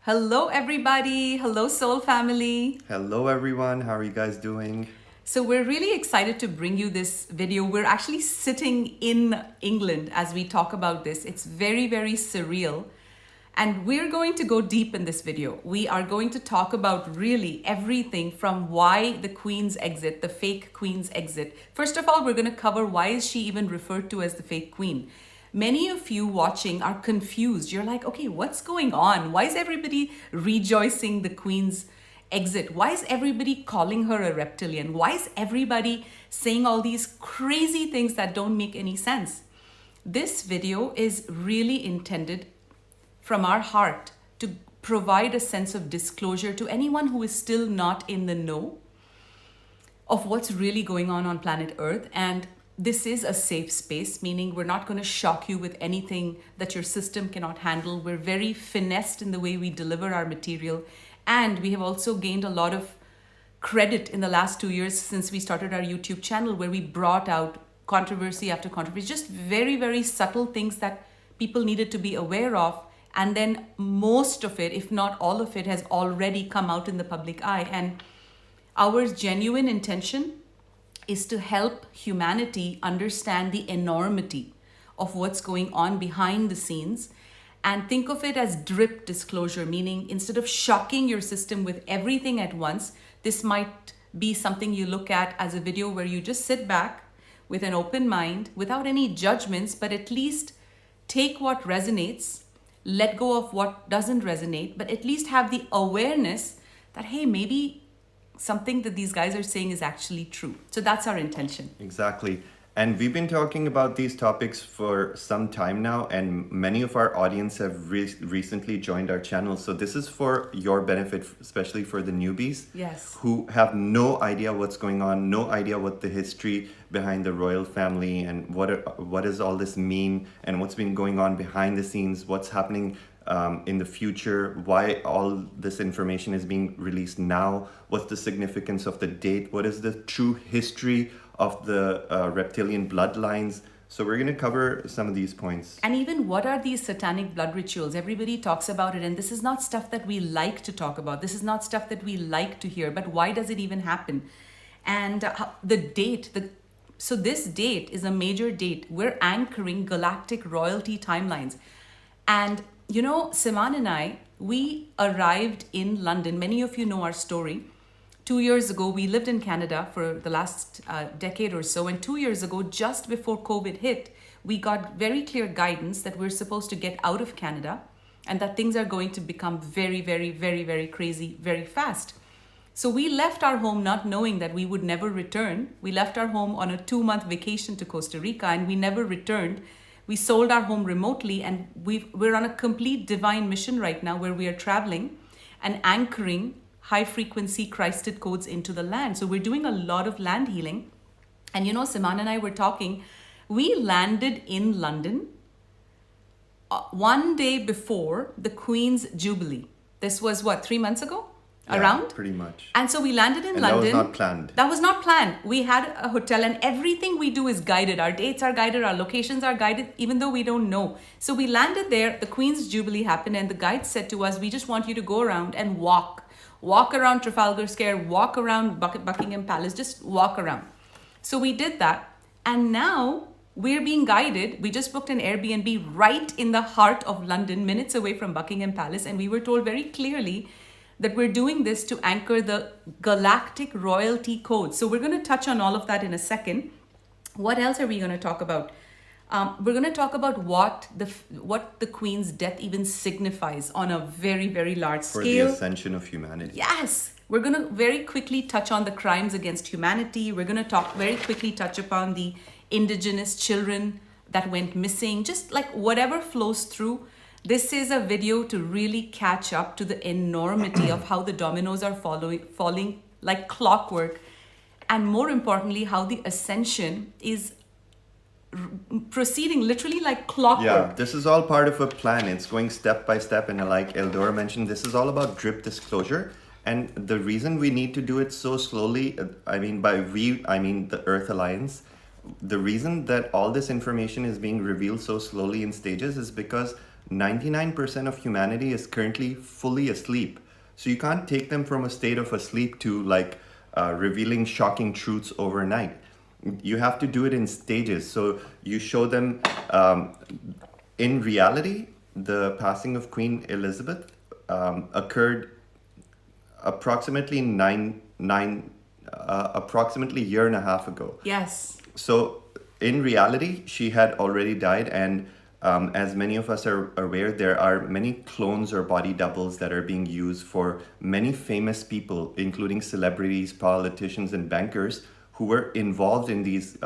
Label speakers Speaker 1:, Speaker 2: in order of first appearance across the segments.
Speaker 1: Hello, everybody. Hello, Soul family.
Speaker 2: Hello everyone, how are you guys doing?
Speaker 1: So, we're really excited to bring you this video. We're actually sitting in England as we talk about this. It's very, very surreal. And we're going to go deep in this video. We are going to talk about really everything from why the Queen's exit, the fake Queen's exit. First of all, we're going to cover why is she even referred to as the fake Queen. Many of you watching are confused. You're like, okay, what's going on? Why is everybody rejoicing the Queen's exit? Why is everybody calling her a reptilian? Why is everybody saying all these crazy things that don't make any sense? This video is really intended from our heart to provide a sense of disclosure to anyone who is still not in the know of what's really going on planet Earth. And this is a safe space, meaning we're not going to shock you with anything that your system cannot handle. We're very finessed in the way we deliver our material. And we have also gained a lot of credit in the last 2 years since we started our YouTube channel, where we brought out controversy after controversy, just very, very subtle things that people needed to be aware of. And then most of it, if not all of it, has already come out in the public eye. And our genuine intention is to help humanity understand the enormity of what's going on behind the scenes and think of it as drip disclosure, meaning instead of shocking your system with everything at once, this might be something you look at as a video where you just sit back with an open mind without any judgments, but at least take what resonates, let go of what doesn't resonate, but at least have the awareness that, hey, maybe something that these guys are saying is actually true. So that's our intention.
Speaker 2: Exactly. And we've been talking about these topics for some time now, and many of our audience have recently joined our channel. So this is for your benefit, especially for the newbies.
Speaker 1: Yes.
Speaker 2: Who have no idea what's going on, no idea what the history behind the royal family and what does all this mean and what's been going on behind the scenes, what's happening in the future, why all this information is being released now, what's the significance of the date, what is the true history of the reptilian bloodlines. So we're going to cover some of these points.
Speaker 1: And even what are these satanic blood rituals? Everybody talks about it, and this is not stuff that we like to talk about. This is not stuff that we like to hear, but why does it even happen? And the date, so this date is a major date. We're anchoring galactic royalty timelines. And you know, Siman and I, we arrived in London. Many of you know our story. 2 years ago, we lived in Canada for the last decade or so. And 2 years ago, just before COVID hit, we got very clear guidance that we're supposed to get out of Canada and that things are going to become very, very, very, very crazy very fast. So we left our home not knowing that we would never return. We left our home on a 2-month vacation to Costa Rica and we never returned. We sold our home remotely, and we're on a complete divine mission right now where we are traveling and anchoring high-frequency Christed codes into the land. So we're doing a lot of land healing. And you know, Siman and I were talking. We landed in London one day before the Queen's Jubilee. This was what, 3 months ago?
Speaker 2: Yeah,
Speaker 1: around?
Speaker 2: Pretty much.
Speaker 1: And so we landed in
Speaker 2: and
Speaker 1: London.
Speaker 2: That was not planned.
Speaker 1: That was not planned. We had a hotel and everything we do is guided. Our dates are guided, our locations are guided, even though we don't know. So we landed there, the Queen's Jubilee happened, and the guide said to us, we just want you to go around and walk around Trafalgar Square, walk around Buckingham Palace, just walk around. So we did that. And now we're being guided. We just booked an Airbnb right in the heart of London, minutes away from Buckingham Palace. And we were told very clearly that we're doing this to anchor the galactic royalty code. So we're going to touch on all of that in a second. What else are we going to talk about? We're going to talk about what the Queen's death even signifies on a very, very large scale.
Speaker 2: For the Ascension of Humanity.
Speaker 1: Yes. We're going to very quickly touch on the crimes against humanity. We're going to very quickly touch upon the indigenous children that went missing, just like whatever flows through. This is a video to really catch up to the enormity of how the dominoes are falling like clockwork. And more importantly, how the ascension is proceeding literally like clockwork.
Speaker 2: Yeah, this is all part of a plan. It's going step by step. And like Eldora mentioned, this is all about drip disclosure. And the reason we need to do it so slowly, I mean the Earth Alliance, the reason that all this information is being revealed so slowly in stages is because 99% of humanity is currently fully asleep. So you can't take them from a state of asleep to like revealing shocking truths overnight. You have to do it in stages. So you show them, in reality, the passing of Queen Elizabeth occurred approximately approximately a year and a half ago.
Speaker 1: Yes.
Speaker 2: So in reality, she had already died, and as many of us are aware, there are many clones or body doubles that are being used for many famous people, including celebrities, politicians, and bankers who were involved in these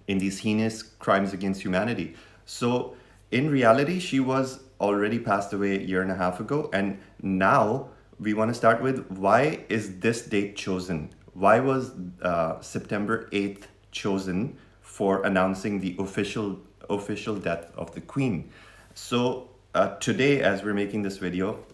Speaker 2: heinous crimes against humanity. So in reality, she was already passed away a year and a half ago, and now we want to start with, why is this date chosen? Why was September 8th chosen for announcing the official death of the Queen? So today, as we're making this video,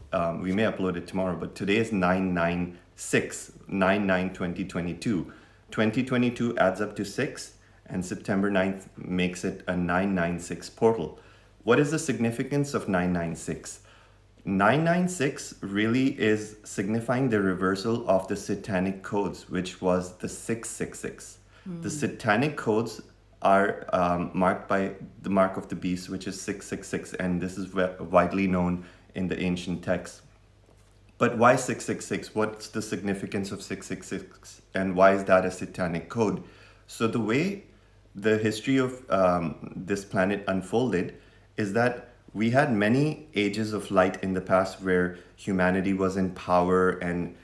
Speaker 2: we may upload it tomorrow, but today is 996, 9/9/2022. 2022 adds up to 6, and September 9th makes it a 996 portal. What is the significance of 996? 996 really is signifying the reversal of the satanic codes, which was the 666. The satanic codes are marked by the mark of the beast, which is 666, and this is widely known in the ancient texts. But why 666? What's the significance of 666? And why is that a satanic code? So the way the history of this planet unfolded is that we had many ages of light in the past where humanity was in power and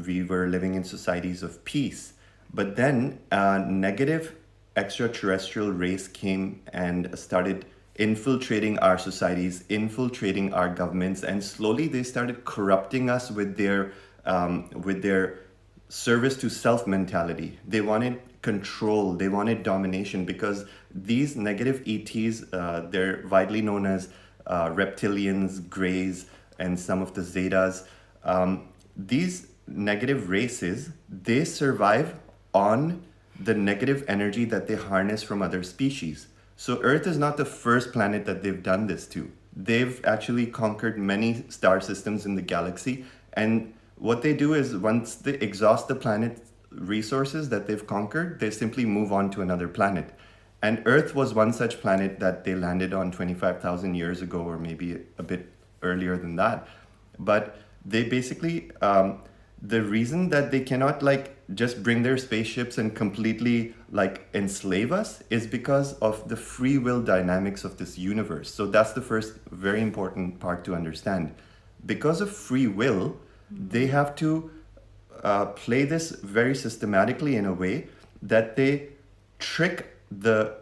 Speaker 2: we were living in societies of peace. But then a negative extraterrestrial race came and started infiltrating our societies, infiltrating our governments, and slowly they started corrupting us with their service to self mentality. They wanted control, they wanted domination, because these negative ETs, they're widely known as reptilians, greys, and some of the zetas. These negative races, they survive on the negative energy that they harness from other species. So Earth is not the first planet that they've done this to. They've actually conquered many star systems in the galaxy, and what they do is once they exhaust the planet's resources that they've conquered, they simply move on to another planet. And Earth was one such planet that they landed on 25,000 years ago, or maybe a bit earlier than that. But they basically, the reason that they cannot just bring their spaceships and completely enslave us is because of the free will dynamics of this universe. So that's the first very important part to understand. Because of free will, they have to play this very systematically in a way that they trick the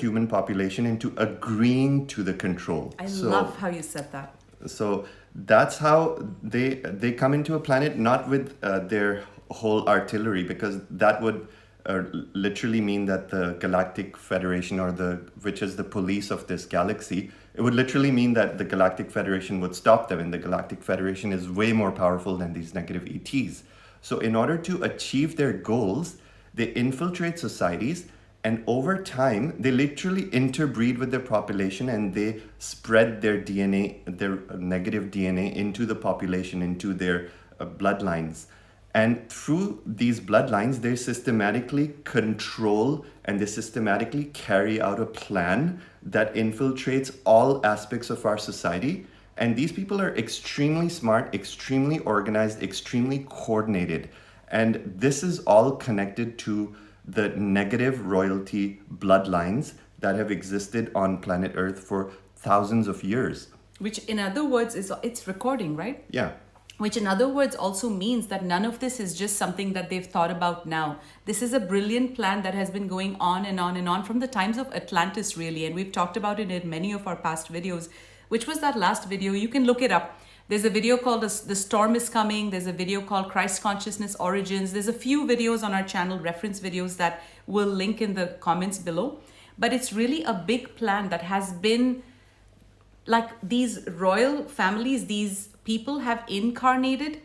Speaker 2: human population into agreeing to the control.
Speaker 1: I love how you said that.
Speaker 2: So that's how they come into a planet, not with their whole artillery, because that would literally mean that the Galactic Federation, which is the police of this galaxy, it would literally mean that the Galactic Federation would stop them, and the Galactic Federation is way more powerful than these negative ETs. So in order to achieve their goals, they infiltrate societies, and over time, they literally interbreed with their population, and they spread their DNA, their negative DNA, into the population, into their bloodlines. And through these bloodlines, they systematically control and they systematically carry out a plan that infiltrates all aspects of our society. And these people are extremely smart, extremely organized, extremely coordinated. And this is all connected to the negative royalty bloodlines that have existed on planet Earth for thousands of years.
Speaker 1: Which in other words it's recording, right?
Speaker 2: Yeah.
Speaker 1: Which in other words also means that none of this is just something that they've thought about now. This is a brilliant plan that has been going on and on and on from the times of Atlantis, really. And we've talked about it in many of our past videos, which was that last video. You can look it up. There's a video called The Storm is Coming. There's a video called Christ Consciousness Origins. There's a few videos on our channel, reference videos, that we'll link in the comments below. But it's really a big plan that has been, like, these royal families, these people have incarnated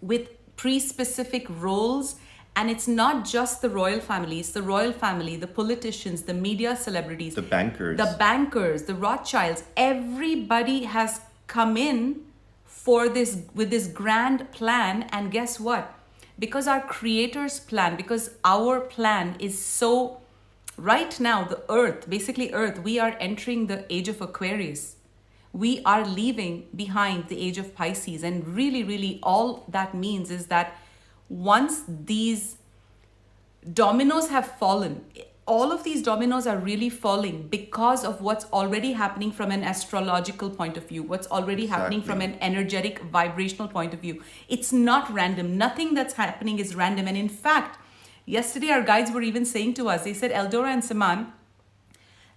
Speaker 1: with pre-specific roles And it's not just the royal family, it's the royal family, the politicians, the media celebrities, the bankers, the Rothschilds. Everybody has come in for this with this grand plan. And guess what? Because our creator's plan, because our plan is so, right now, the earth, basically earth, we are entering the age of Aquarius. We are leaving behind the age of Pisces. And really, really all that means is that once these dominoes have fallen, all of these dominoes are really falling because of what's already happening from an astrological point of view, what's already happening from an energetic, vibrational point of view. It's not random. Nothing that's happening is random. And in fact, yesterday our guides were even saying to us, they said, Eldora and Saman,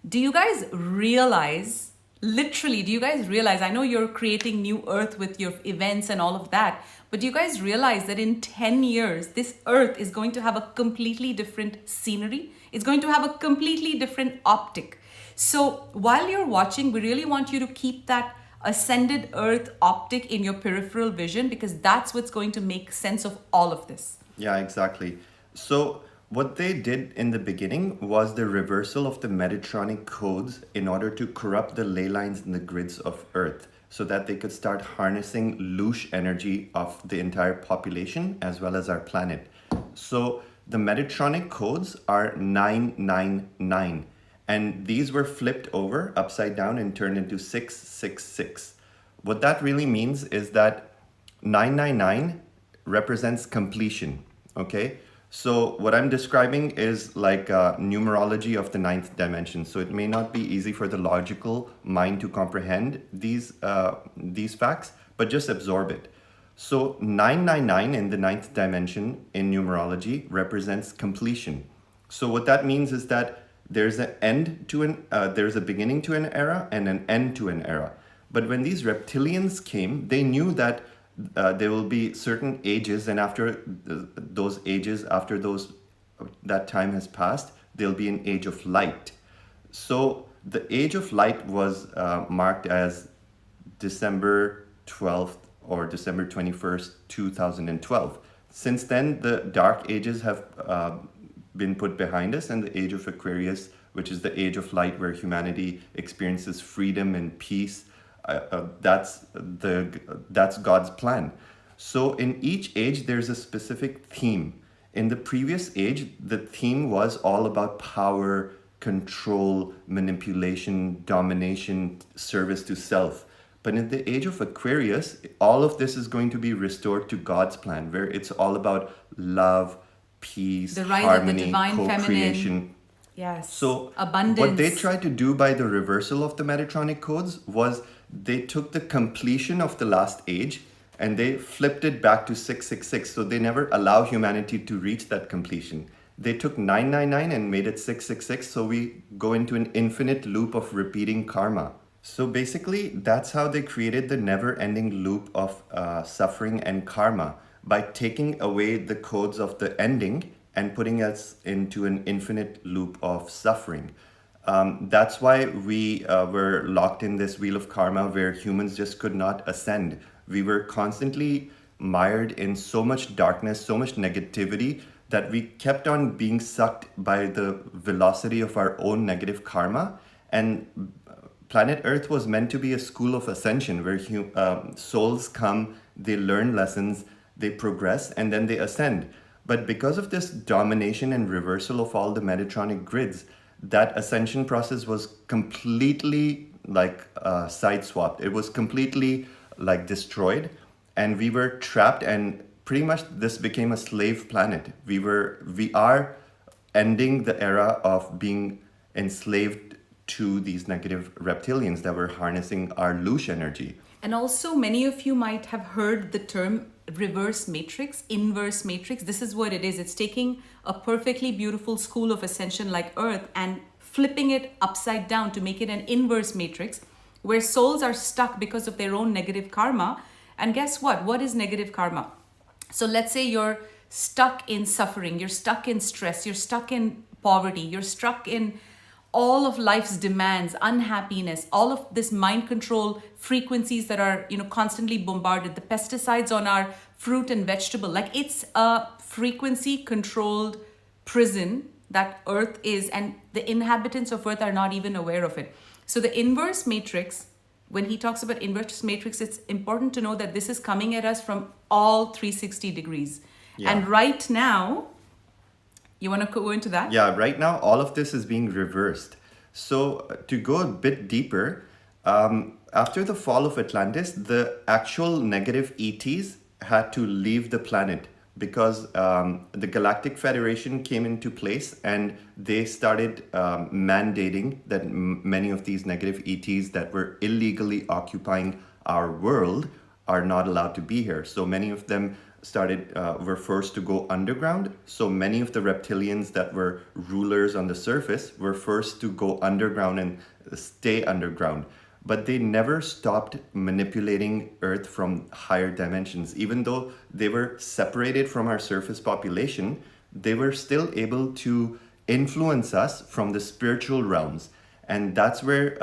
Speaker 1: do you guys realize, literally, do you guys realize, I know you're creating new earth with your events and all of that, but do you guys realize that in 10 years, this earth is going to have a completely different scenery? It's going to have a completely different optic. So while you're watching, we really want you to keep that ascended earth optic in your peripheral vision, because that's what's going to make sense of all of this.
Speaker 2: Yeah, exactly. So what they did in the beginning was the reversal of the Metatronic codes in order to corrupt the ley lines and the grids of Earth, so that they could start harnessing loosh energy of the entire population as well as our planet. So the Metatronic codes are 999, and these were flipped over upside down and turned into 666. What that really means is that 999 represents completion, okay? So what I'm describing is like numerology of the ninth dimension. So it may not be easy for the logical mind to comprehend these facts, but just absorb it. So 999 in the ninth dimension in numerology represents completion. So what that means is that there's an end to there's a beginning to an era and an end to an era. But when these reptilians came, they knew that there will be certain ages, and after those ages, after that time has passed, there'll be an age of light. So the age of light was marked as December 12th or December 21st, 2012. Since then, the dark ages have been put behind us, and the age of Aquarius, which is the age of light where humanity experiences freedom and peace, that's God's plan. So in each age, there's a specific theme. In the previous age, the theme was all about power, control, manipulation, domination, service to self. But in the age of Aquarius, all of this is going to be restored to God's plan, where it's all about love, peace,
Speaker 1: the rise
Speaker 2: harmony,
Speaker 1: of the divine
Speaker 2: co-creation.
Speaker 1: feminine. Yes.
Speaker 2: So
Speaker 1: abundance.
Speaker 2: What they tried to do by the reversal of the Metatronic codes was they took the completion of the last age and they flipped it back to 666. So they never allow humanity to reach that completion. They took 999 and made it 666. So we go into an infinite loop of repeating karma. So basically, that's how they created the never-ending loop of suffering and karma, by taking away the codes of the ending and putting us into an infinite loop of suffering. That's why we were locked in this wheel of karma where humans just could not ascend. We were constantly mired in so much darkness, so much negativity, that we kept on being sucked by the velocity of our own negative karma. And planet Earth was meant to be a school of ascension where souls come, they learn lessons, they progress, and then they ascend. But because of this domination and reversal of all the Metatronic grids, that ascension process was completely side-swapped. It was completely destroyed, and we were trapped, and pretty much this became a slave planet. We are ending the era of being enslaved to these negative reptilians that were harnessing our loosh energy.
Speaker 1: And also, many of you might have heard the term reverse matrix, inverse matrix. This is what it is. It's taking a perfectly beautiful school of ascension like Earth and flipping it upside down to make it an inverse matrix, where souls are stuck because of their own negative karma. And guess what? What is negative karma? So let's say you're stuck in suffering, you're stuck in stress, you're stuck in poverty, you're stuck in all of life's demands, unhappiness, all of this mind control frequencies that are, constantly bombarded, the pesticides on our fruit and vegetable. Like, it's a frequency controlled prison that Earth is, and the inhabitants of Earth are not even aware of it. So the inverse matrix, when he talks about inverse matrix, it's important to know that this is coming at us from all 360 degrees.
Speaker 2: Yeah.
Speaker 1: And right now, you want to go into that?
Speaker 2: Yeah, right now all of this is being reversed. So to go a bit deeper, after the fall of Atlantis, the actual negative ETs had to leave the planet because the Galactic Federation came into place and they started mandating that many of these negative ETs that were illegally occupying our world are not allowed to be here. So many of them were forced to go underground. So many of the reptilians that were rulers on the surface were forced to go underground and stay underground. But they never stopped manipulating Earth from higher dimensions. Even though they were separated from our surface population, they were still able to influence us from the spiritual realms. And that's where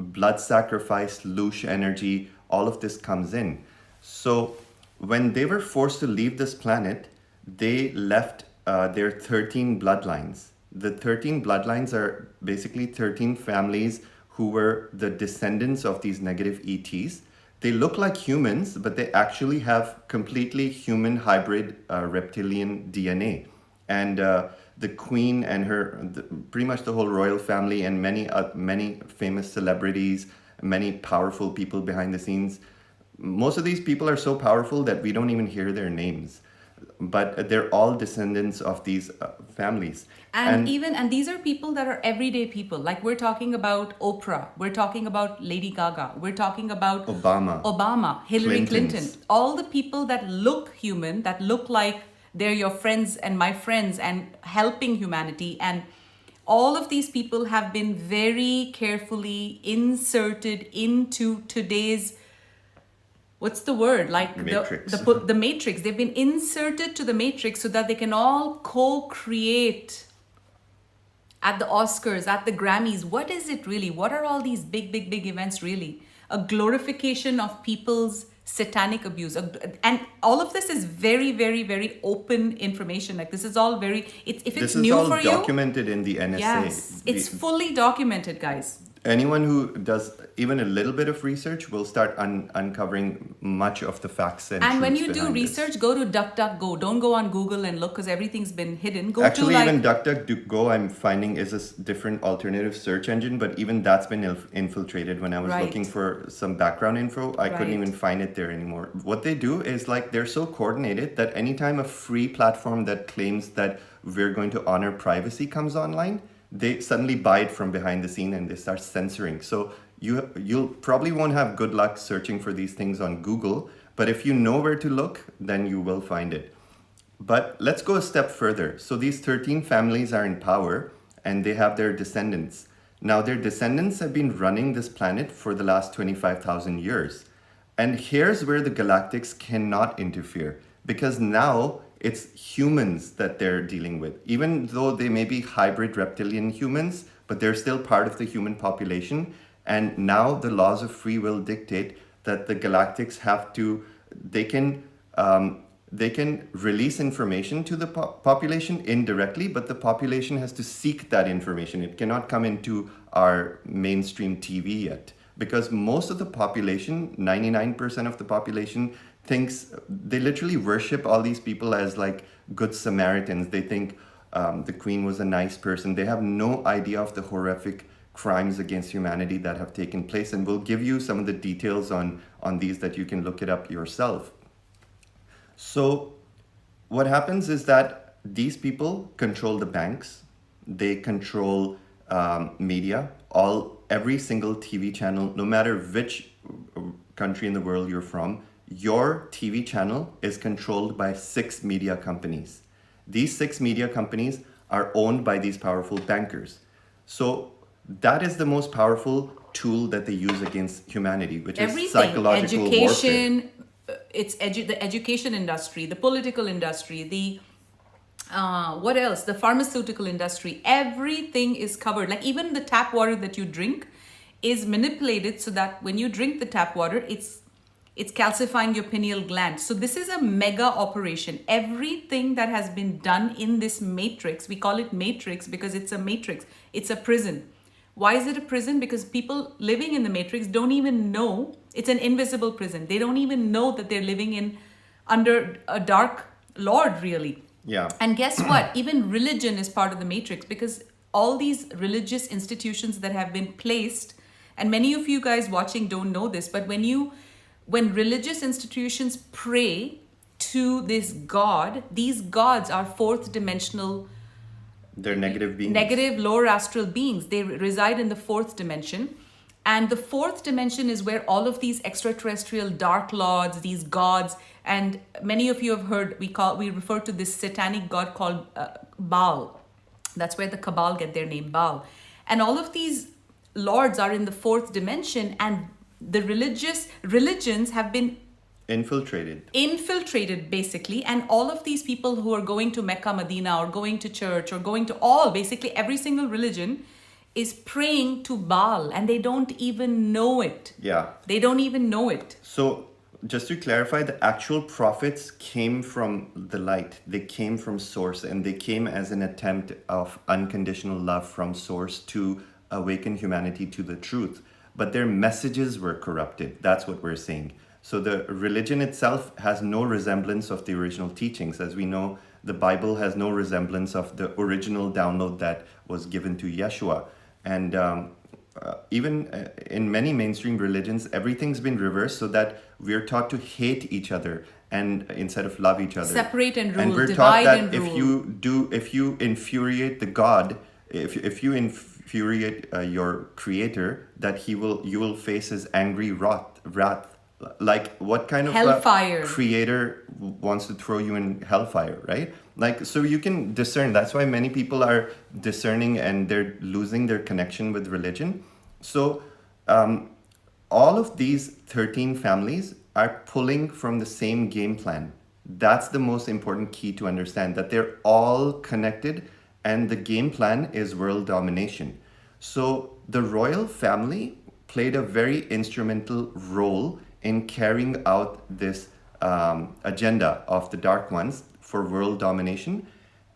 Speaker 2: blood sacrifice, Lush energy, all of this comes in. So when they were forced to leave this planet, they left their 13 bloodlines. The 13 bloodlines are basically 13 families who were the descendants of these negative ETs. They look like humans, but they actually have completely human hybrid reptilian DNA. And the queen and pretty much the whole royal family and many famous celebrities, many powerful people behind the scenes. Most of these people are so powerful that we don't even hear their names, but they're all descendants of these families.
Speaker 1: And these are people that are everyday people. Like we're talking about Oprah, we're talking about Lady Gaga, we're talking about Obama, Hillary Clinton, all the people that look human, that look like they're your friends and my friends and helping humanity. And all of these people have been very carefully inserted into today's, what's the word? Like
Speaker 2: matrix.
Speaker 1: The matrix. They've been inserted to the matrix so that they can all co-create at the Oscars, at the Grammys. What is it really? What are all these big events really? A glorification of people's satanic abuse. And all of this is very open information. Like this is all very, if it's new for you.
Speaker 2: This is all documented in the NSA.
Speaker 1: Yes, it's fully documented, guys.
Speaker 2: Anyone who does even a little bit of research will start uncovering much of the facts and
Speaker 1: when you do research,
Speaker 2: this.
Speaker 1: go to DuckDuckGo. Don't go on Google and look because everything's been hidden.
Speaker 2: Even DuckDuckGo I'm finding is a different alternative search engine, but even that's been infiltrated. When I was looking for some background info, I couldn't even find it there anymore. What they do is like they're so coordinated that anytime a free platform that claims that we're going to honor privacy comes online, they suddenly buy it from behind the scene and they start censoring. So you'll probably won't have good luck searching for these things on Google, but if you know where to look, then you will find it. But let's go a step further. So these 13 families are in power and they have their descendants. Now their descendants have been running this planet for the last 25,000 years. And here's where the galactics cannot interfere, because now it's humans that they're dealing with. Even though they may be hybrid reptilian humans, but they're still part of the human population. And now the laws of free will dictate that the galactics they can release information to the population indirectly, but the population has to seek that information. It cannot come into our mainstream TV yet, because most of the population, 99% of the population, they literally worship all these people as like good Samaritans. They think the queen was a nice person. They have no idea of the horrific crimes against humanity that have taken place. And we'll give you some of the details on these that you can look it up yourself. So what happens is that these people control the banks. They control media, every single TV channel, no matter which country in the world you're from. Your TV channel is controlled by 6 media companies. These 6 media companies are owned by these powerful bankers. So that is the most powerful tool that they use against humanity, which is psychological warfare.
Speaker 1: It's the education industry, the political industry, the what else? The pharmaceutical industry. Everything is covered. Like even the tap water that you drink is manipulated so that when you drink the tap water, It's calcifying your pineal gland. So this is a mega operation. Everything that has been done in this matrix, we call it matrix because it's a matrix. It's a prison. Why is it a prison? Because people living in the matrix don't even know it's an invisible prison. They don't even know that they're living in under a dark lord, really.
Speaker 2: Yeah.
Speaker 1: And guess what? Even religion is part of the matrix because all these religious institutions that have been placed, and many of you guys watching don't know this, but when religious institutions pray to this god, these gods are fourth dimensional,
Speaker 2: They're negative beings.
Speaker 1: negative lower astral beings. They reside in the fourth dimension. And the fourth dimension is where all of these extraterrestrial dark lords, these gods, and many of you have heard, we refer to this satanic god called Baal. That's where the Cabal get their name, Baal. And all of these lords are in the fourth dimension, and the religions have been infiltrated basically, and all of these people who are going to Mecca, Medina, or going to church, or going to basically every single religion is praying to Baal, and they don't even know it.
Speaker 2: Yeah.
Speaker 1: They don't even know it.
Speaker 2: So just to clarify, the actual prophets came from the light. They came from source, and they came as an attempt of unconditional love from source to awaken humanity to the truth. But their messages were corrupted. That's what we're saying. So the religion itself has no resemblance of the original teachings. As we know, the Bible has no resemblance of the original download that was given to Yeshua. And even in many mainstream religions, everything's been reversed so that we're taught to hate each other and instead of love each other.
Speaker 1: Separate and rule,
Speaker 2: and we're
Speaker 1: divide
Speaker 2: taught
Speaker 1: and
Speaker 2: that
Speaker 1: rule.
Speaker 2: if you infuriate the God, if you infuriate your creator, that you will face his angry wrath. Like, what kind of
Speaker 1: hellfire
Speaker 2: creator wants to throw you in hellfire, right? Like, so you can discern. That's why many people are discerning and they're losing their connection with religion. So all of these 13 families are pulling from the same game plan. That's the most important key to understand, that they're all connected, and the game plan is world domination. So the royal family played a very instrumental role in carrying out this agenda of the Dark Ones for world domination.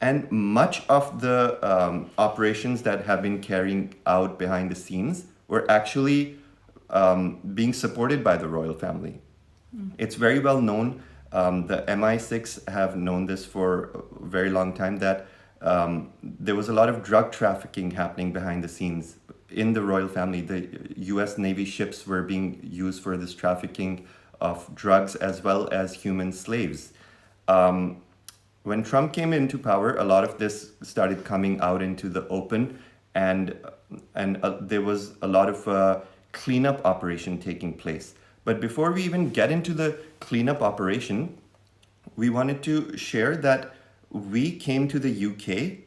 Speaker 2: And much of the operations that have been carrying out behind the scenes were actually being supported by the royal family. It's very well known. The MI6 have known this for a very long time, that there was a lot of drug trafficking happening behind the scenes in the royal family. The US Navy ships were being used for this trafficking of drugs as well as human slaves. When Trump came into power, a lot of this started coming out into the open, and there was a lot of cleanup operation taking place. But before we even get into the cleanup operation, we wanted to share that we came to the UK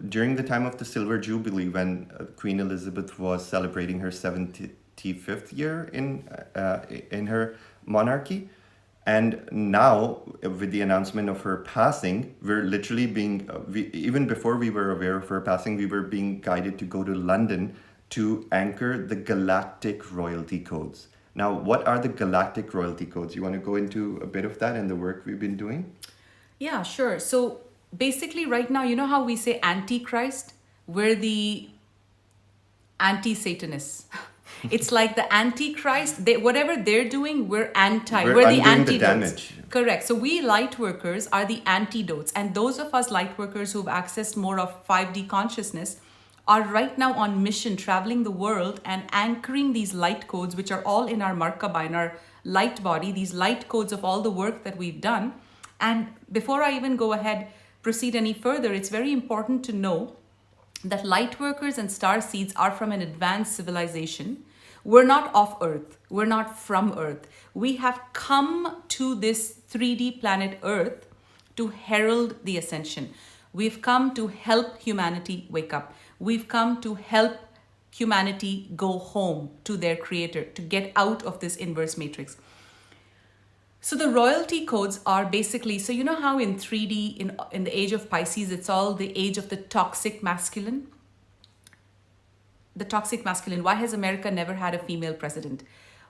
Speaker 2: during the time of the Silver Jubilee, when Queen Elizabeth was celebrating her 75th year in her monarchy. And now, with the announcement of her passing, we're literally being, even before we were aware of her passing, we were being guided to go to London to anchor the galactic royalty codes. Now, what are the galactic royalty codes? You want to go into a bit of that and the work we've been doing?
Speaker 1: Yeah, sure. So basically right now, you know how we say Antichrist? We're the anti-Satanists. It's like the Antichrist, whatever they're doing, we're anti. We're the antidotes.
Speaker 2: The damage.
Speaker 1: Correct. So we light workers are the antidotes. And those of us light workers who've accessed more of 5D consciousness are right now on mission, traveling the world and anchoring these light codes, which are all in our Markaba, in our light body, these light codes of all the work that we've done. And before I even go ahead, proceed any further, it's very important to know that light workers and star seeds are from an advanced civilization. We're not off Earth. We're not from Earth. We have come to this 3D planet Earth to herald the ascension. We've come to help humanity wake up. We've come to help humanity go home to their creator, to get out of this inverse matrix. So the royalty codes are basically, so you know how in 3D, in the age of Pisces, it's all the age of the toxic masculine? The toxic masculine. Why has America never had a female president?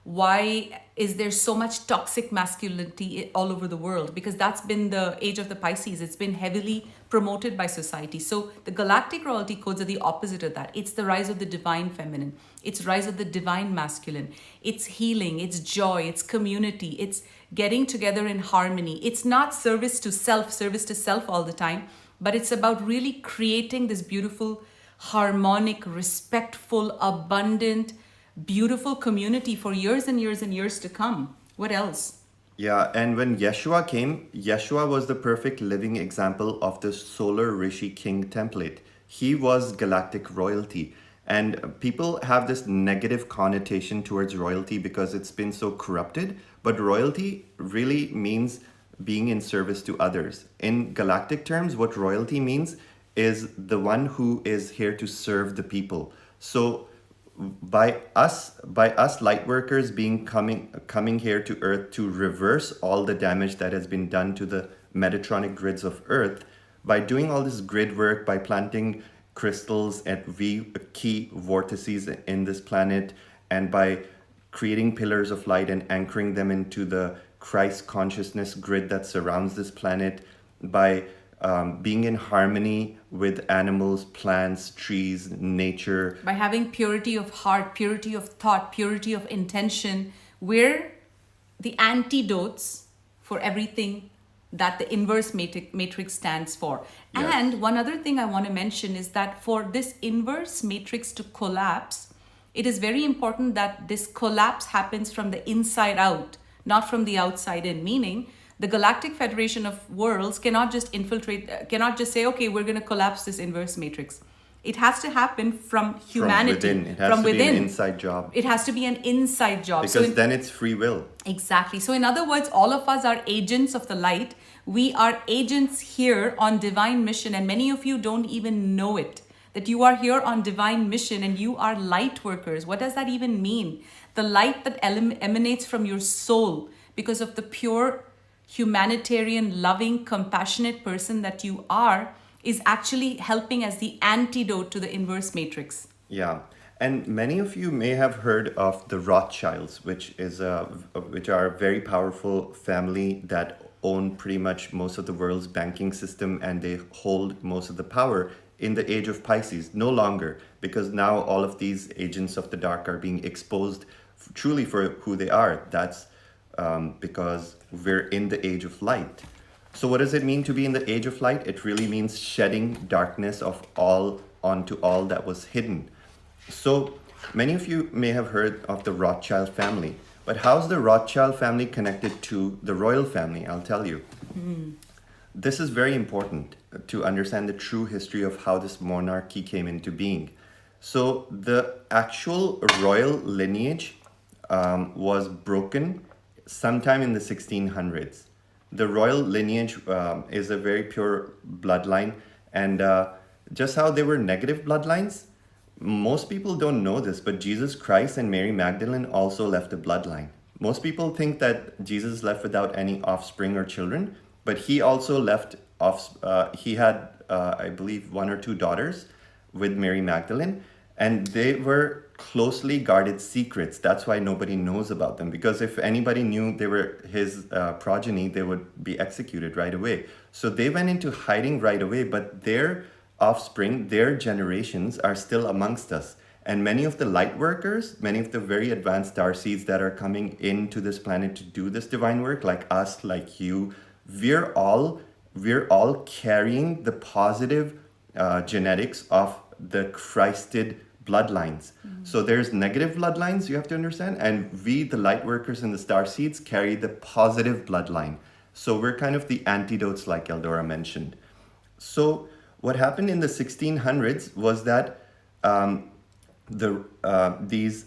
Speaker 1: Why is there so much toxic masculinity all over the world? Because that's been the age of the Pisces. It's been heavily promoted by society. So the galactic royalty codes are the opposite of that. It's the rise of the divine feminine. It's rise of the divine masculine. It's healing. It's joy. It's community. It's getting together in harmony. It's not service to self all the time, but it's about really creating this beautiful, harmonic, respectful, abundant, beautiful community for years and years and years to come. What else?
Speaker 2: Yeah, and when Yeshua came, Yeshua was the perfect living example of the solar Rishi King template. He was galactic royalty. And people have this negative connotation towards royalty because it's been so corrupted. But royalty really means being in service to others. In galactic terms, what royalty means is the one who is here to serve the people. So by us light workers being coming here to earth to reverse all the damage that has been done to the metatronic grids of earth, by doing all this grid work, by planting crystals at key vortices in this planet, and by creating pillars of light and anchoring them into the Christ consciousness grid that surrounds this planet, by being in harmony with animals, plants, trees, nature.
Speaker 1: By having purity of heart, purity of thought, purity of intention, we're the antidotes for everything that the inverse matrix stands for.
Speaker 2: Yes.
Speaker 1: And one other thing I want to mention is that for this inverse matrix to collapse, it is very important that this collapse happens from the inside out, not from the outside in, meaning the Galactic Federation of Worlds cannot just cannot just say, okay, we're going to collapse this inverse matrix. It has to happen from humanity.
Speaker 2: From within. It has to be an inside job.
Speaker 1: It has to be an inside job.
Speaker 2: Because then it's free will.
Speaker 1: Exactly. So in other words, all of us are agents of the light. We are agents here on divine mission, and many of you don't even know it, that you are here on divine mission and you are light workers. What does that even mean? The light that emanates from your soul because of the pure humanitarian, loving, compassionate person that you are is actually helping as the antidote to the inverse matrix.
Speaker 2: Yeah. And many of you may have heard of the Rothschilds, which are a very powerful family that own pretty much most of the world's banking system, and they hold most of the power in the age of Pisces. No longer, because now all of these agents of the dark are being exposed truly for who they are. That's because we're in the age of light. So what does it mean to be in the age of light? It really means shedding darkness onto all that was hidden. So many of you may have heard of the Rothschild family, but how's the Rothschild family connected to the royal family? I'll tell you. This is very important to understand the true history of how this monarchy came into being. So the actual royal lineage was broken sometime in the 1600s. The royal lineage is a very pure bloodline, and just how they were negative bloodlines, most people don't know this, but Jesus Christ and Mary Magdalene also left a bloodline. Most people think that Jesus left without any offspring or children, but he also left he had, I believe, 1 or 2 daughters with Mary Magdalene, and they were closely guarded secrets. That's why nobody knows about them, because if anybody knew they were his progeny, they would be executed right away. So they went into hiding right away, but their offspring, their generations are still amongst us. And many of the light workers, many of the very advanced starseeds that are coming into this planet to do this divine work, like us, like you, we're all carrying the positive genetics of the Christed bloodlines. So there's negative bloodlines, you have to understand, and we, the light workers and the starseeds, carry the positive bloodline. So we're kind of the antidotes, like Eldora mentioned. So what happened in the 1600s was that these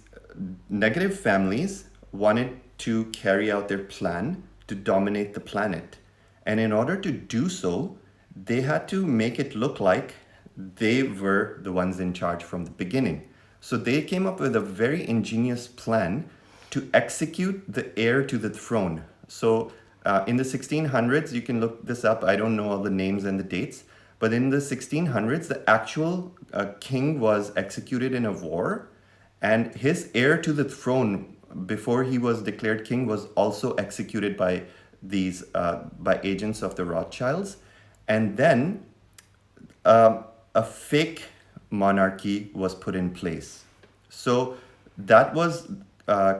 Speaker 2: negative families wanted to carry out their plan to dominate the planet. And in order to do so, they had to make it look like they were the ones in charge from the beginning. So they came up with a very ingenious plan to execute the heir to the throne. So in the 1600s, you can look this up, I don't know all the names and the dates, but in the 1600s, the actual king was executed in a war, and his heir to the throne before he was declared king, was also executed by these by agents of the Rothschilds, and then a fake monarchy was put in place. So that was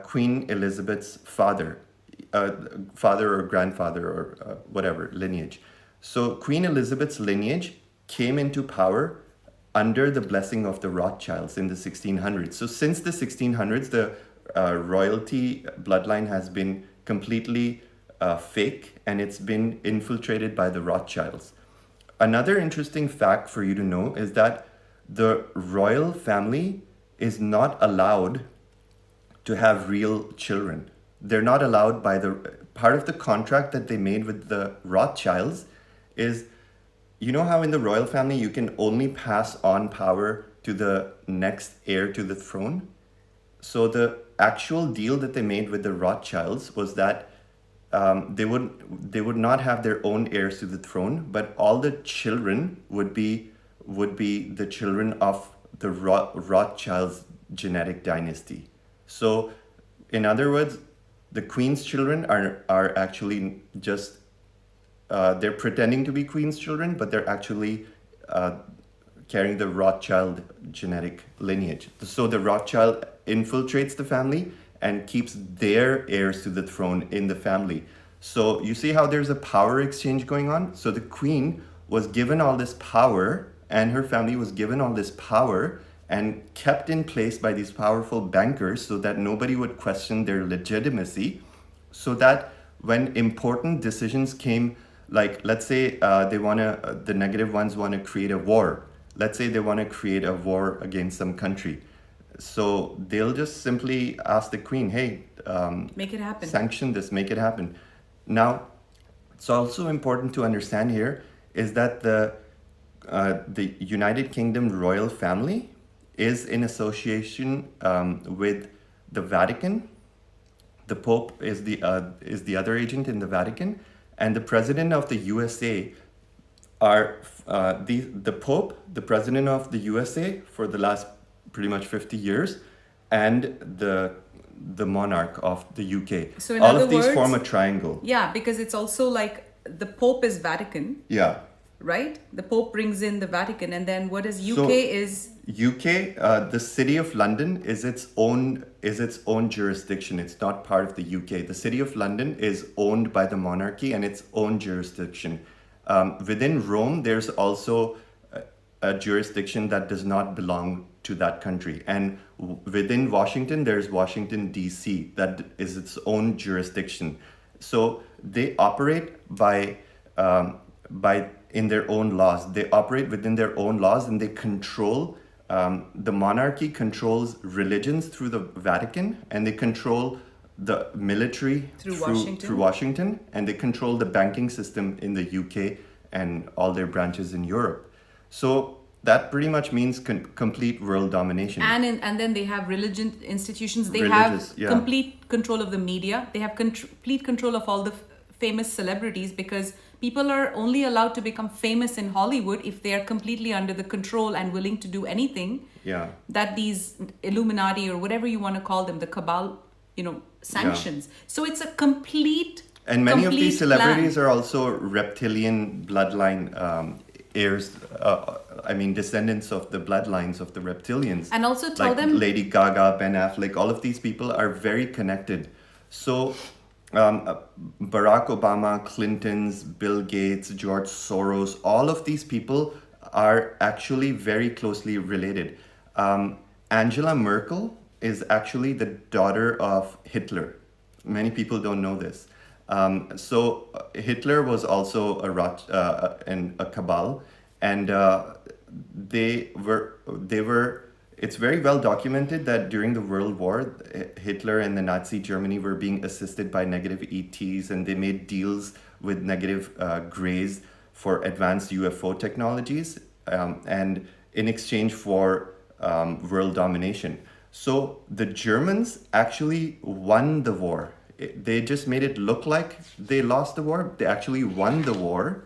Speaker 2: Queen Elizabeth's father or grandfather or whatever lineage. So Queen Elizabeth's lineage came into power under the blessing of the Rothschilds in the 1600s. So since the 1600s, the royalty bloodline has been completely fake, and it's been infiltrated by the Rothschilds. Another interesting fact for you to know is that the royal family is not allowed to have real children. They're not allowed by the part of the contract that they made with the Rothschilds is, you know how in the royal family you can only pass on power to the next heir to the throne? So the actual deal that they made with the Rothschilds was that they would not have their own heirs to the throne, but all the children would be the children of the Rothschilds genetic dynasty. So, in other words, the queen's children are actually just they're pretending to be queen's children, but they're actually carrying the Rothschild genetic lineage. So the Rothschild infiltrates the family and keeps their heirs to the throne in the family. So you see how there's a power exchange going on? So the queen was given all this power, and her family was given all this power and kept in place by these powerful bankers so that nobody would question their legitimacy, so that when important decisions came, like let's say the negative ones want to create a war. Let's say they want to create a war against some country. So they'll just simply ask the queen, hey,
Speaker 1: make it happen.
Speaker 2: Sanction this, make it happen. Now, it's also important to understand here is that the United Kingdom royal family is in association with the Vatican. The Pope is the other agent in the Vatican, and the president of the USA are the Pope, the president of the USA for the last pretty much 50 years, and the monarch of the UK.
Speaker 1: So in
Speaker 2: all
Speaker 1: other
Speaker 2: of these
Speaker 1: words,
Speaker 2: form a triangle.
Speaker 1: Yeah, because it's also like the Pope is Vatican.
Speaker 2: Yeah.
Speaker 1: Right? The Pope brings in the Vatican, and then what is UK
Speaker 2: the city of London is its own jurisdiction. It's not part of the UK. The city of London is owned by the monarchy and its own jurisdiction. Within Rome, there's also a jurisdiction that does not belong to that country. And within Washington, there's Washington, D.C. that is its own jurisdiction. So they operate by in their own laws. They operate within their own laws, and they control, the monarchy controls religions through the Vatican, and they control the military through Washington, and they control the banking system in the UK and all their branches in Europe. So that pretty much means complete world domination.
Speaker 1: And then they have religion institutions. They
Speaker 2: Religious,
Speaker 1: have complete control of the media. They have complete control of all the famous celebrities, because people are only allowed to become famous in Hollywood if they are completely under the control and willing to do anything that these Illuminati or whatever you want to call them, the cabal, sanctions. So it's a complete
Speaker 2: And many of these celebrities are also reptilian bloodline heirs, descendants of the bloodlines of the reptilians.
Speaker 1: And also tell
Speaker 2: like
Speaker 1: them...
Speaker 2: Lady Gaga, Ben Affleck, all of these people are very connected. So Barack Obama, Clinton's, Bill Gates, George Soros, all of these people are actually very closely related. Angela Merkel is actually the daughter of Hitler. Many people don't know this. So Hitler was also a cabal, and they were. It's very well documented that during the World War, Hitler and the Nazi Germany were being assisted by negative ETs, and they made deals with negative greys for advanced UFO technologies, and in exchange for world domination. So the Germans actually won the war. They just made it look like they lost the war. They actually won the war,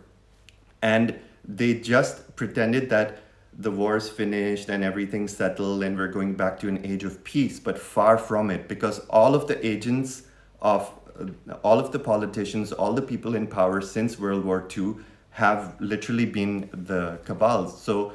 Speaker 2: and they just pretended that the war's finished and everything's settled and we're going back to an age of peace, but far from it, because all of the agents of all of the politicians, all the people in power since World War II have literally been the cabals. So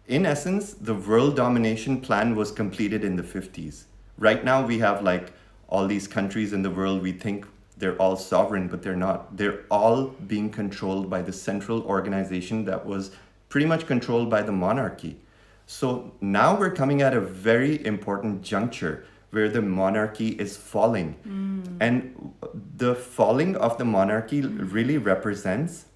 Speaker 2: in essence, the world domination plan was completed in the 50s. Right now we have like all these countries in the world, we think they're all sovereign, but they're not. They're all being controlled by the central organization that was pretty much controlled by the monarchy. So now we're coming at a very important juncture where the monarchy is falling. And the falling of the monarchy really represents,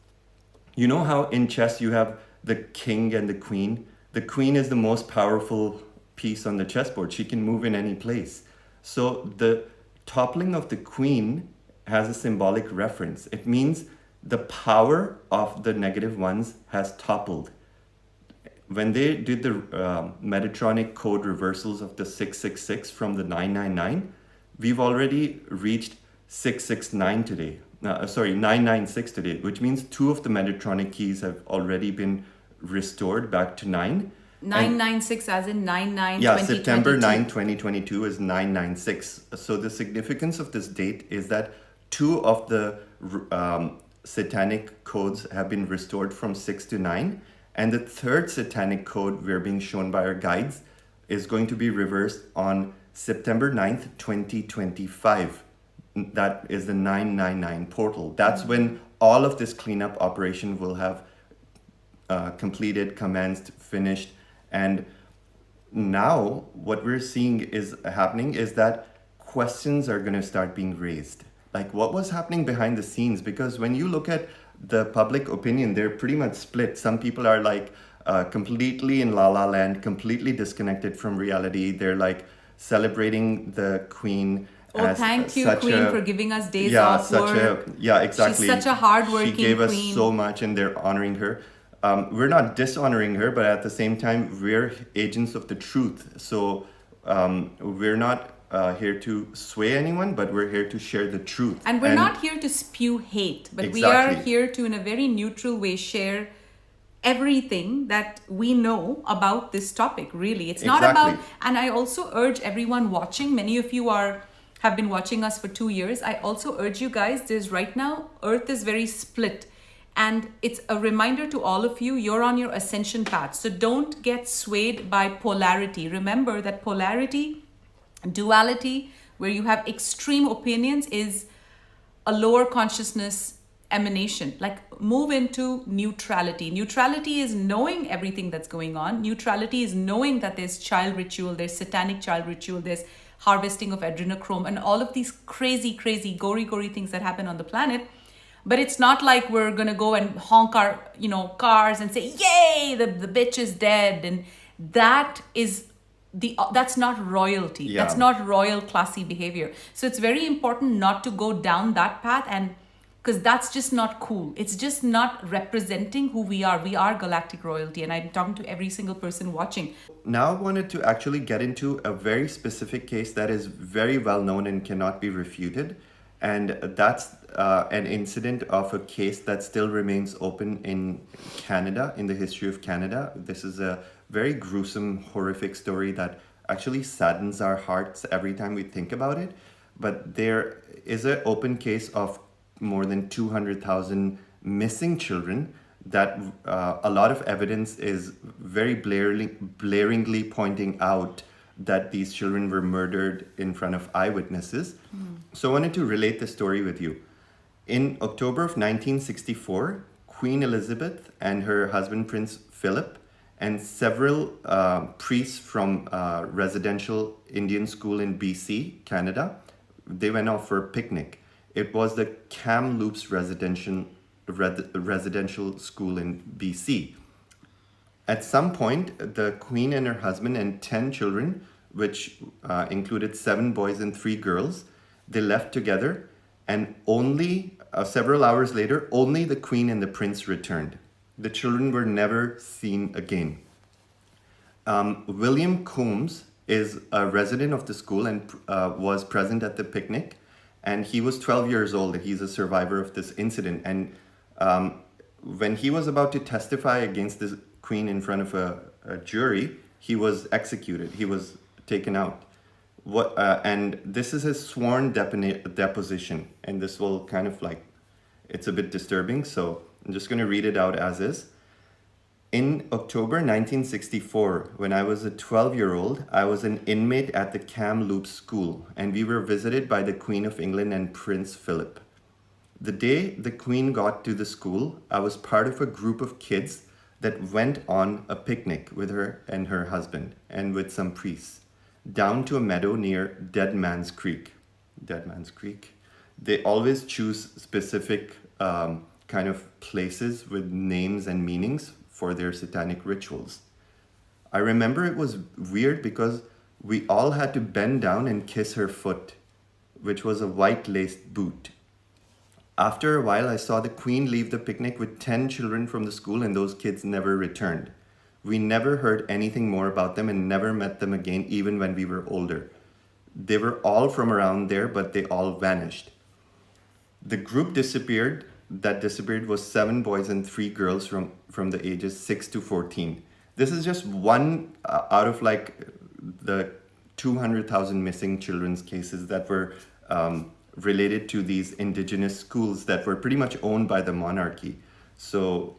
Speaker 2: you know how in chess you have the king and the queen? The queen is the most powerful piece on the chessboard. She can move in any place. So the toppling of the queen has a symbolic reference. It means the power of the negative ones has toppled. When they did the Metatronic code reversals of the 666 from the 999, we've already reached 669 today. 996 today, which means 2 of the Metatronic keys have already been restored back to 9.
Speaker 1: 996 as in 99
Speaker 2: Yeah, September 9, 2022 is 996. So the significance of this date is that 2 of the satanic codes have been restored from 6 to 9. And the 3rd satanic code we're being shown by our guides is going to be reversed on September 9th, 2025. That is the 999 portal. That's when all of this cleanup operation will have completed, commenced, finished. And now what we're seeing is happening is that questions are going to start being raised. Like what was happening behind the scenes? Because when you look at the public opinion, they're pretty much split. Some people are like completely in la la land, completely disconnected from reality. They're like celebrating the queen.
Speaker 1: Oh, thank you, Queen, for giving us days off work.
Speaker 2: Yeah, exactly.
Speaker 1: She's such a hardworking
Speaker 2: She gave us
Speaker 1: queen.
Speaker 2: so much and they're honoring her. We're not dishonoring her, but at the same time, we're agents of the truth. So we're not here to sway anyone, but we're here to share the truth.
Speaker 1: And we're not here to spew hate, but we are here to, in a very neutral way, share everything that we know about this topic, really. It's not about, and I also urge everyone watching, many of you have been watching us for 2 years. I also urge you guys, there's right now, Earth is very split. And it's a reminder to all of you, you're on your ascension path. So don't get swayed by polarity. Remember that polarity, duality, where you have extreme opinions, is a lower consciousness emanation. Like move into neutrality. Neutrality is knowing everything that's going on. Neutrality is knowing that there's child ritual, there's satanic child ritual, there's harvesting of adrenochrome and all of these crazy, gory things that happen on the planet. But it's not like we're going to go and honk our, cars and say, yay, the bitch is dead. And that's not royalty.
Speaker 2: Yeah.
Speaker 1: That's not royal classy behavior. So it's very important not to go down that path, and because that's just not cool. It's just not representing who we are. We are galactic royalty. And I'm talking to every single person watching.
Speaker 2: Now I wanted to actually get into a very specific case that is very well known and cannot be refuted. And that's an incident of a case that still remains open in Canada, in the history of Canada. This is a very gruesome, horrific story that actually saddens our hearts every time we think about it. But there is an open case of more than 200,000 missing children that a lot of evidence is very blaringly pointing out that these children were murdered in front of eyewitnesses. So I wanted to relate the story with you. In October of 1964, Queen Elizabeth and her husband Prince Philip and several priests from residential Indian school in BC, Canada, they went off for a picnic. It was the Kamloops residential school in BC. At some point, the Queen and her husband and 10 children, which included 7 boys and 3 girls, they left together, and only several hours later, only the Queen and the Prince returned. The children were never seen again. William Combs is a resident of the school and was present at the picnic. And he was 12 years old. He's a survivor of this incident. And when he was about to testify against the queen in front of a jury, he was executed. He was taken out. And this is his sworn deposition. And this will kind of like, it's a bit disturbing. So I'm just going to read it out as is. In October 1964, when I was a 12-year-old, I was an inmate at the Kamloops School, and we were visited by the Queen of England and Prince Philip. The day the Queen got to the school, I was part of a group of kids that went on a picnic with her and her husband, and with some priests, down to a meadow near Dead Man's Creek. Dead Man's Creek. They always choose specific kind of places with names and meanings for their satanic rituals. I remember it was weird because we all had to bend down and kiss her foot, which was a white laced boot. After a while, I saw the Queen leave the picnic with 10 children from the school, and those kids never returned. We never heard anything more about them and never met them again, even when we were older. They were all from around there, but they all vanished. The group that disappeared was 7 boys and 3 girls from the ages 6 to 14. This is just one out of like the 200,000 missing children's cases that were related to these indigenous schools that were pretty much owned by the monarchy. So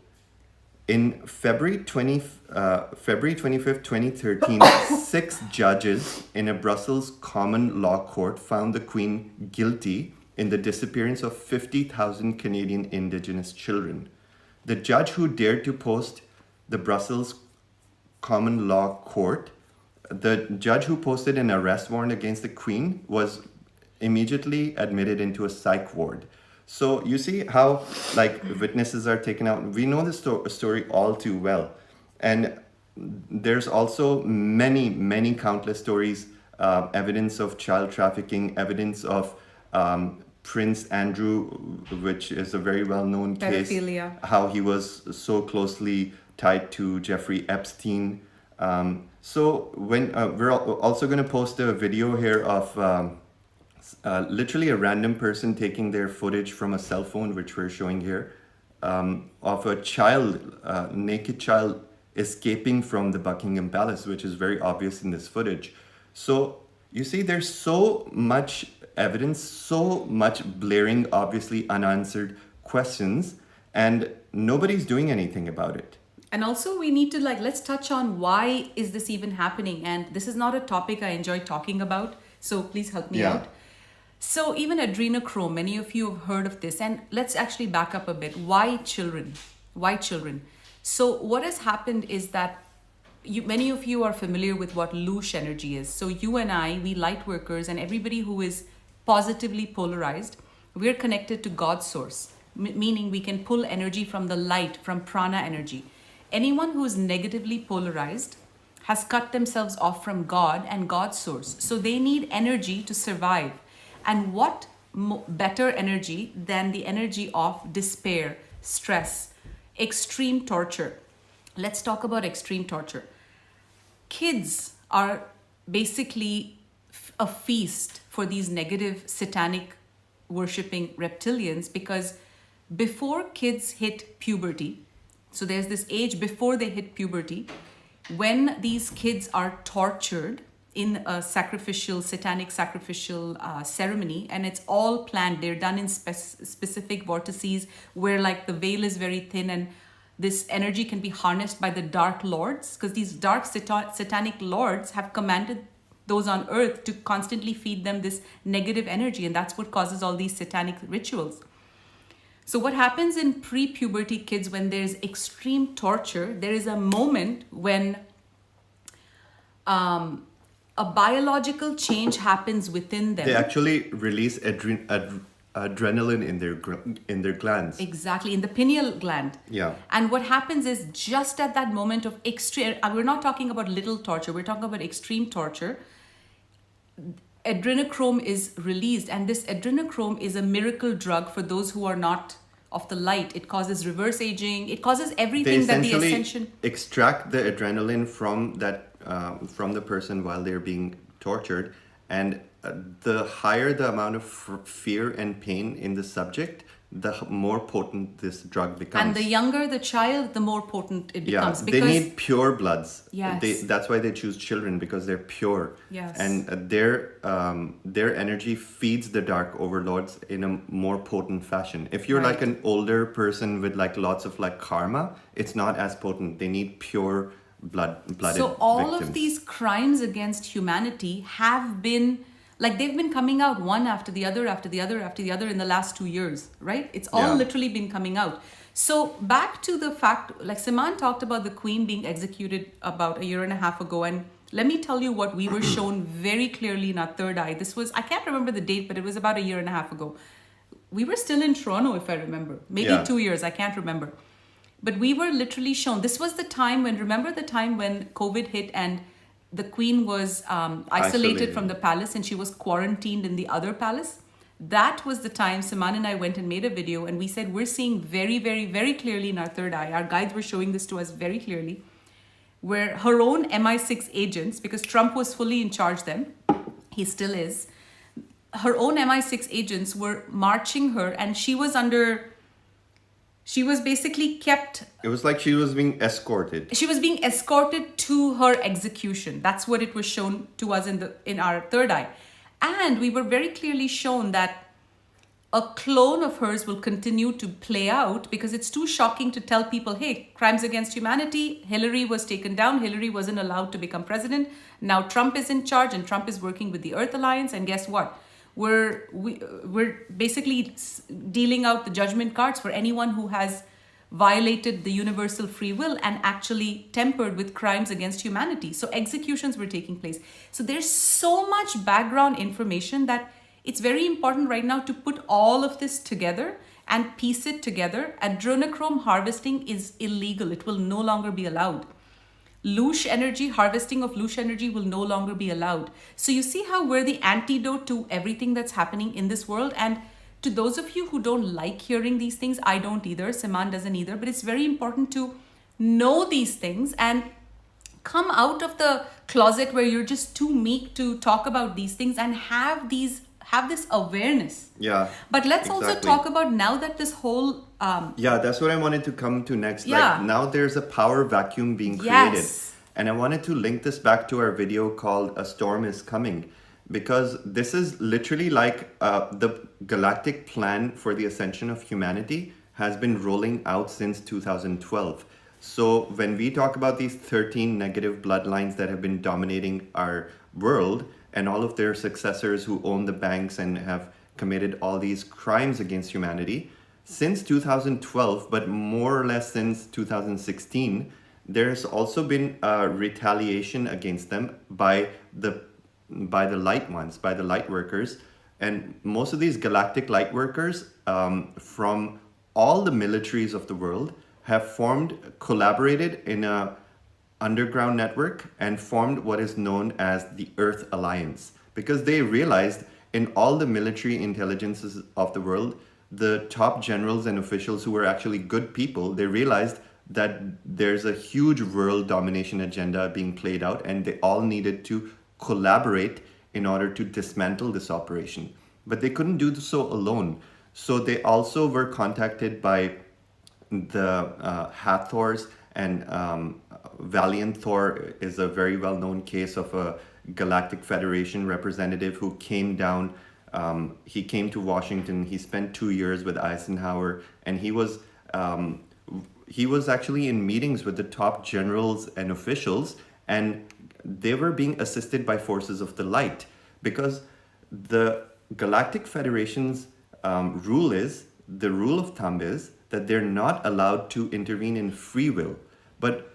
Speaker 2: in February 25th, 2013, 6 judges in a Brussels common law court found the Queen guilty in the disappearance of 50,000 Canadian Indigenous children. The judge who dared to post the Brussels Common Law Court, the judge who posted an arrest warrant against the Queen was immediately admitted into a psych ward. So you see how like witnesses are taken out. We know the story all too well. And there's also many countless stories, evidence of child trafficking, evidence of Prince Andrew, which is a very well-known case, how he was so closely tied to Jeffrey Epstein. So when we're also going to post a video here of literally a random person taking their footage from a cell phone, which we're showing here, of a child, naked child escaping from the Buckingham Palace, which is very obvious in this footage. So you see, there's so much evidence, so much blaring, obviously unanswered questions, and nobody's doing anything about it.
Speaker 1: And also we need to let's touch on why is this even happening? And this is not a topic I enjoy talking about, so please help me out. So even adrenochrome, many of you have heard of this, and let's actually back up a bit. Why children? Why children? So what has happened is that many of you are familiar with what louche energy is. So you and I, we light workers, and everybody who is positively polarized, we're connected to God's source, meaning we can pull energy from the light, from prana energy. Anyone who is negatively polarized has cut themselves off from God and God's source. So they need energy to survive. And what better energy than the energy of despair, stress, extreme torture? Let's talk about extreme torture. Kids are basically a feast for these negative satanic worshipping reptilians, because before kids hit puberty, so there's this age before they hit puberty, when these kids are tortured in a satanic sacrificial ceremony, and it's all planned. They're done in specific vortices where like the veil is very thin, and this energy can be harnessed by the dark lords, because these dark satanic lords have commanded those on earth to constantly feed them this negative energy, and that's what causes all these satanic rituals. So what happens in pre-puberty kids when there's extreme torture, there is a moment when a biological change happens within them.
Speaker 2: They actually release adrenaline in their glands.
Speaker 1: Exactly, in the pineal gland.
Speaker 2: Yeah.
Speaker 1: And what happens is just at that moment of extreme, we're not talking about little torture, we're talking about extreme torture, adrenochrome is released, and this adrenochrome is a miracle drug for those who are not of the light. It causes reverse aging, it causes everything that the Ascension...
Speaker 2: extract the adrenaline from the person while they're being tortured, and the higher the amount of fear and pain in the subject, the more potent this drug becomes.
Speaker 1: And the younger the child, the more potent it becomes.
Speaker 2: They need pure bloods.
Speaker 1: Yes.
Speaker 2: That's why they choose children, because they're pure.
Speaker 1: Yes.
Speaker 2: And their energy feeds the dark overlords in a more potent fashion. If you're like an older person with like lots of like karma, it's not as potent. They need pure blooded
Speaker 1: So all
Speaker 2: victims.
Speaker 1: of these crimes against humanity have been, like, they've been coming out one after the other, after the other, after the other in the last 2 years, right? It's all literally been coming out. So back to the fact, like Siman talked about the Queen being executed about 1.5 years ago. And let me tell you what we were shown very clearly in our third eye. This was, I can't remember the date, but it was about 1.5 years ago. We were still in Toronto, if I remember. Maybe 2 years, I can't remember. But we were literally shown, this was the time when, remember the time when COVID hit and the Queen was isolated from the palace and she was quarantined in the other palace? That was the time Siman and I went and made a video, and we said we're seeing very, very, very clearly in our third eye. Our guides were showing this to us very clearly, where her own MI6 agents, because Trump was fully in charge then, he still is, her own MI6 agents were marching her, and she was basically kept.
Speaker 2: It was like she was being escorted.
Speaker 1: She was being escorted to her execution. That's what it was shown to us in our third eye. And we were very clearly shown that a clone of hers will continue to play out, because it's too shocking to tell people, hey, crimes against humanity, Hillary was taken down, Hillary wasn't allowed to become president. Now Trump is in charge and Trump is working with the Earth Alliance. And guess what? We're basically dealing out the judgment cards for anyone who has violated the universal free will and actually tempered with crimes against humanity. So executions were taking place. So there's so much background information that it's very important right now to put all of this together and piece it together. Adrenochrome harvesting is illegal. It will no longer be allowed. Loosh energy, harvesting of loosh energy will no longer be allowed. So you see how we're the antidote to everything that's happening in this world. And to those of you who don't like hearing these things, I don't either, Siman doesn't either, but it's very important to know these things and come out of the closet where you're just too meek to talk about these things and have this awareness.
Speaker 2: Yeah.
Speaker 1: But let's also talk about now that this whole
Speaker 2: that's what I wanted to come to next.
Speaker 1: Yeah.
Speaker 2: Like, now there's a power vacuum being created. And I wanted to link this back to our video called A Storm is Coming, because this is literally like the galactic plan for the ascension of humanity has been rolling out since 2012. So when we talk about these 13 negative bloodlines that have been dominating our world, and all of their successors who own the banks and have committed all these crimes against humanity, since 2012, but more or less since 2016, there's also been retaliation against them by the light ones, by the light workers. And most of these galactic light workers from all the militaries of the world have collaborated in a underground network and formed what is known as the Earth Alliance, because they realized in all the military intelligences of the world, the top generals and officials who were actually good people, they realized that there's a huge world domination agenda being played out, and they all needed to collaborate in order to dismantle this operation. But they couldn't do so alone. So they also were contacted by the Hathors, and Valiant Thor is a very well-known case of a Galactic Federation representative who came down. He came to Washington. He spent 2 years with Eisenhower, and he was actually in meetings with the top generals and officials, and they were being assisted by forces of the light, because the Galactic Federation's the rule of thumb is that they're not allowed to intervene in free will. But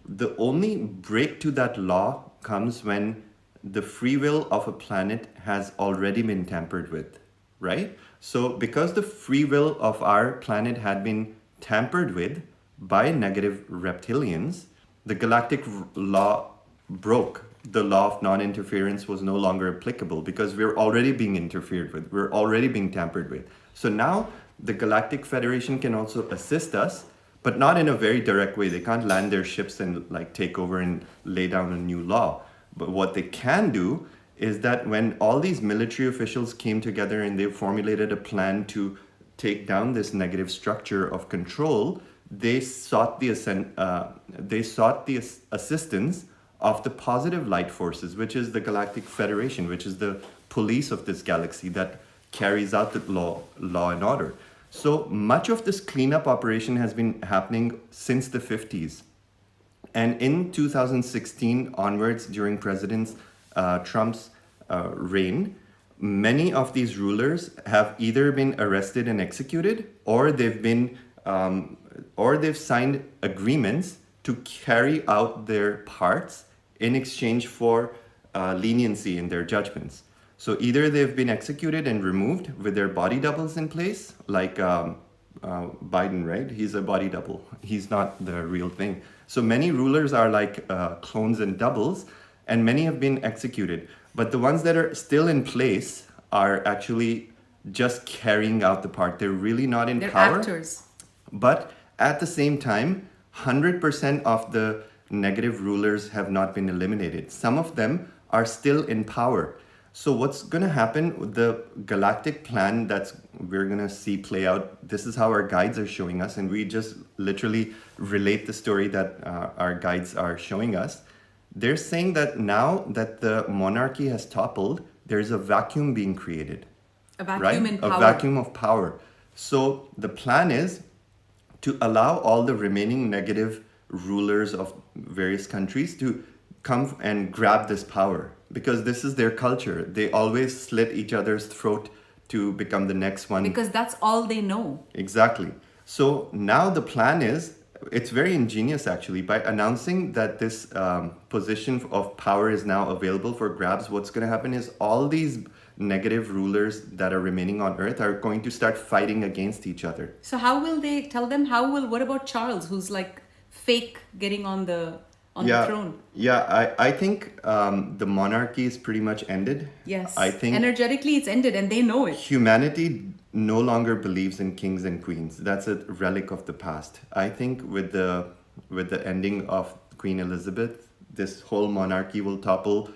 Speaker 2: the only break to that law comes when the free will of a planet has already been tampered with, right? So because the free will of our planet had been tampered with by negative reptilians, the galactic law broke. The law of non-interference was no longer applicable because we're already being interfered with. We're already being tampered with. So now the Galactic Federation can also assist us, but not in a very direct way. They can't land their ships and like take over and lay down a new law. But what they can do is that when all these military officials came together and they formulated a plan to take down this negative structure of control, they sought the assistance of the positive light forces, which is the Galactic Federation, which is the police of this galaxy that carries out the law and order. So much of this cleanup operation has been happening since the 50s. And in 2016 onwards, during President Trump's reign, many of these rulers have either been arrested and executed, or they've signed agreements to carry out their parts in exchange for leniency in their judgments. So either they've been executed and removed with their body doubles in place, like Biden, right? He's a body double. He's not the real thing. So many rulers are like clones and doubles, and many have been executed. But the ones that are still in place are actually just carrying out the part. They're really not in power.
Speaker 1: They're actors.
Speaker 2: But at the same time, 100% of the negative rulers have not been eliminated. Some of them are still in power. So what's going to happen with the galactic plan that we're going to see play out, this is how our guides are showing us, and we just literally relate the story that our guides are showing us. They're saying that now that the monarchy has toppled, there's a vacuum being created.
Speaker 1: A vacuum
Speaker 2: right?
Speaker 1: in power.
Speaker 2: A vacuum of power. So the plan is to allow all the remaining negative rulers of various countries to come and grab this power, because this is their culture. They always slit each other's throat to become the next one.
Speaker 1: Because that's all they know.
Speaker 2: Exactly. So now the plan is, it's very ingenious actually, by announcing that this position of power is now available for grabs. What's going to happen is all these negative rulers that are remaining on Earth are going to start fighting against each other.
Speaker 1: So how will they tell them? What about Charles, who's like fake getting on the throne?
Speaker 2: Yeah, I think the monarchy is pretty much ended.
Speaker 1: Yes.
Speaker 2: I think
Speaker 1: energetically it's ended, and they know it.
Speaker 2: Humanity no longer believes in kings and queens. That's a relic of the past. I think with the ending of Queen Elizabeth, this whole monarchy will topple.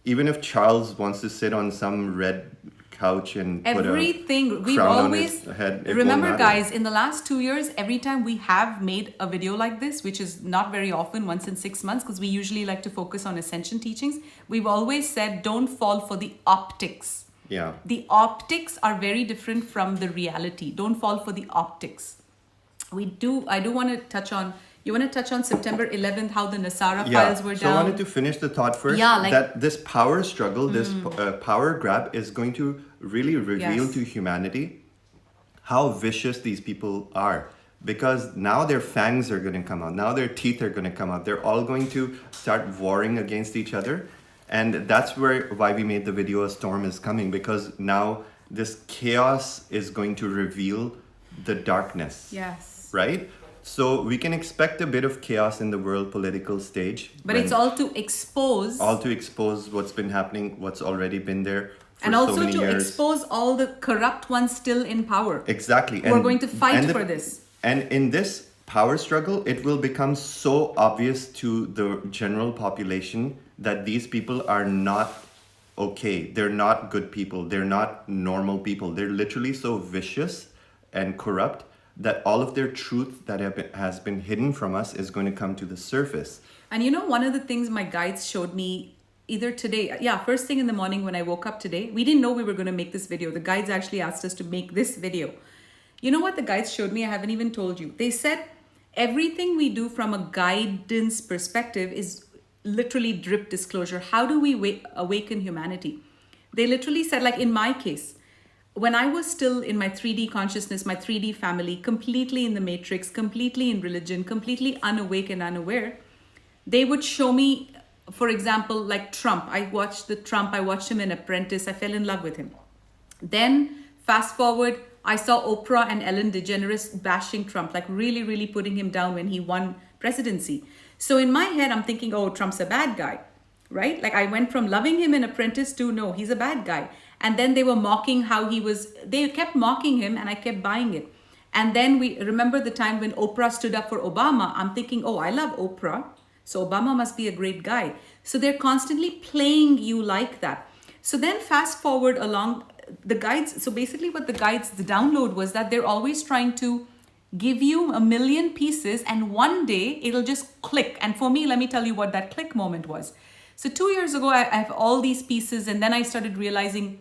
Speaker 2: Even if Charles wants to sit on some red couch and
Speaker 1: everything
Speaker 2: put a
Speaker 1: we've
Speaker 2: crown
Speaker 1: always
Speaker 2: on his head,
Speaker 1: remember, guys, in the last 2 years, every time we have made a video like this, which is not very often, once in 6 months, because we usually like to focus on Ascension teachings, we've always said don't fall for the optics.
Speaker 2: Yeah.
Speaker 1: The optics are very different from the reality. Don't fall for the optics. I do want to touch on, you want to touch on September 11th, how the Nasara files were
Speaker 2: So
Speaker 1: down?
Speaker 2: I wanted to finish the thought first.
Speaker 1: Yeah, like,
Speaker 2: that this power struggle, this power grab is going to really reveal to humanity how vicious these people are. Because now their fangs are going to come out. Now their teeth are going to come out. They're all going to start warring against each other. And that's why we made the video A Storm is Coming. Because now this chaos is going to reveal the darkness.
Speaker 1: yes.
Speaker 2: Right? So we can expect a bit of chaos in the world political stage.
Speaker 1: But it's all to expose.
Speaker 2: All to expose what's been happening, what's already been there for
Speaker 1: and
Speaker 2: so
Speaker 1: also
Speaker 2: many
Speaker 1: to
Speaker 2: years.
Speaker 1: expose all the corrupt ones still in power.
Speaker 2: Exactly.
Speaker 1: We're going to fight for this.
Speaker 2: And in this power struggle, it will become so obvious to the general population that these people are not okay. They're not good people. They're not normal people. They're literally so vicious and corrupt that all of their truth that has been hidden from us is going to come to the surface.
Speaker 1: And you know, one of the things my guides showed me either today, first thing in the morning when I woke up today, we didn't know we were going to make this video. The guides actually asked us to make this video. You know what the guides showed me? I haven't even told you. They said everything we do from a guidance perspective is literally drip disclosure. How do we awaken humanity? They literally said, like in my case, when I was still in my 3D consciousness, my 3D family, completely in the matrix, completely in religion, completely unawake and unaware, they would show me, for example, like Trump. I watched him in Apprentice. I fell in love with him. Then fast forward, I saw Oprah and Ellen DeGeneres bashing Trump, like really, really putting him down when he won presidency. So in my head, I'm thinking, oh, Trump's a bad guy, right? Like I went from loving him in Apprentice to no, he's a bad guy. And then they were mocking they kept mocking him and I kept buying it. And then we remember the time when Oprah stood up for Obama. I'm thinking, oh, I love Oprah, so Obama must be a great guy. So they're constantly playing you like that. So then fast forward along the guides, so basically what the guides, the download was that they're always trying to give you a million pieces and one day it'll just click. And for me, let me tell you what that click moment was. So 2 years ago, I have all these pieces, and then I started realizing,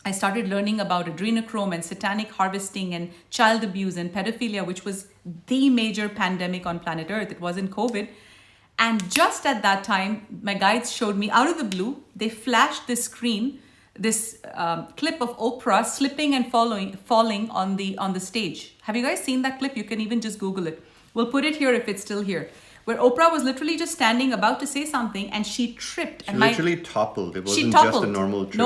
Speaker 1: I started learning about adrenochrome and satanic harvesting and child abuse and pedophilia, which was the major pandemic on planet Earth. It wasn't COVID. And just at that time, my guides showed me out of the blue, they flashed this screen, this clip of Oprah slipping and falling on the stage. Have you guys seen that clip? You can even just Google it. We'll put it here if it's still here. Where Oprah was literally just standing about to say something and she tripped.
Speaker 2: She literally toppled. It wasn't just a normal trip.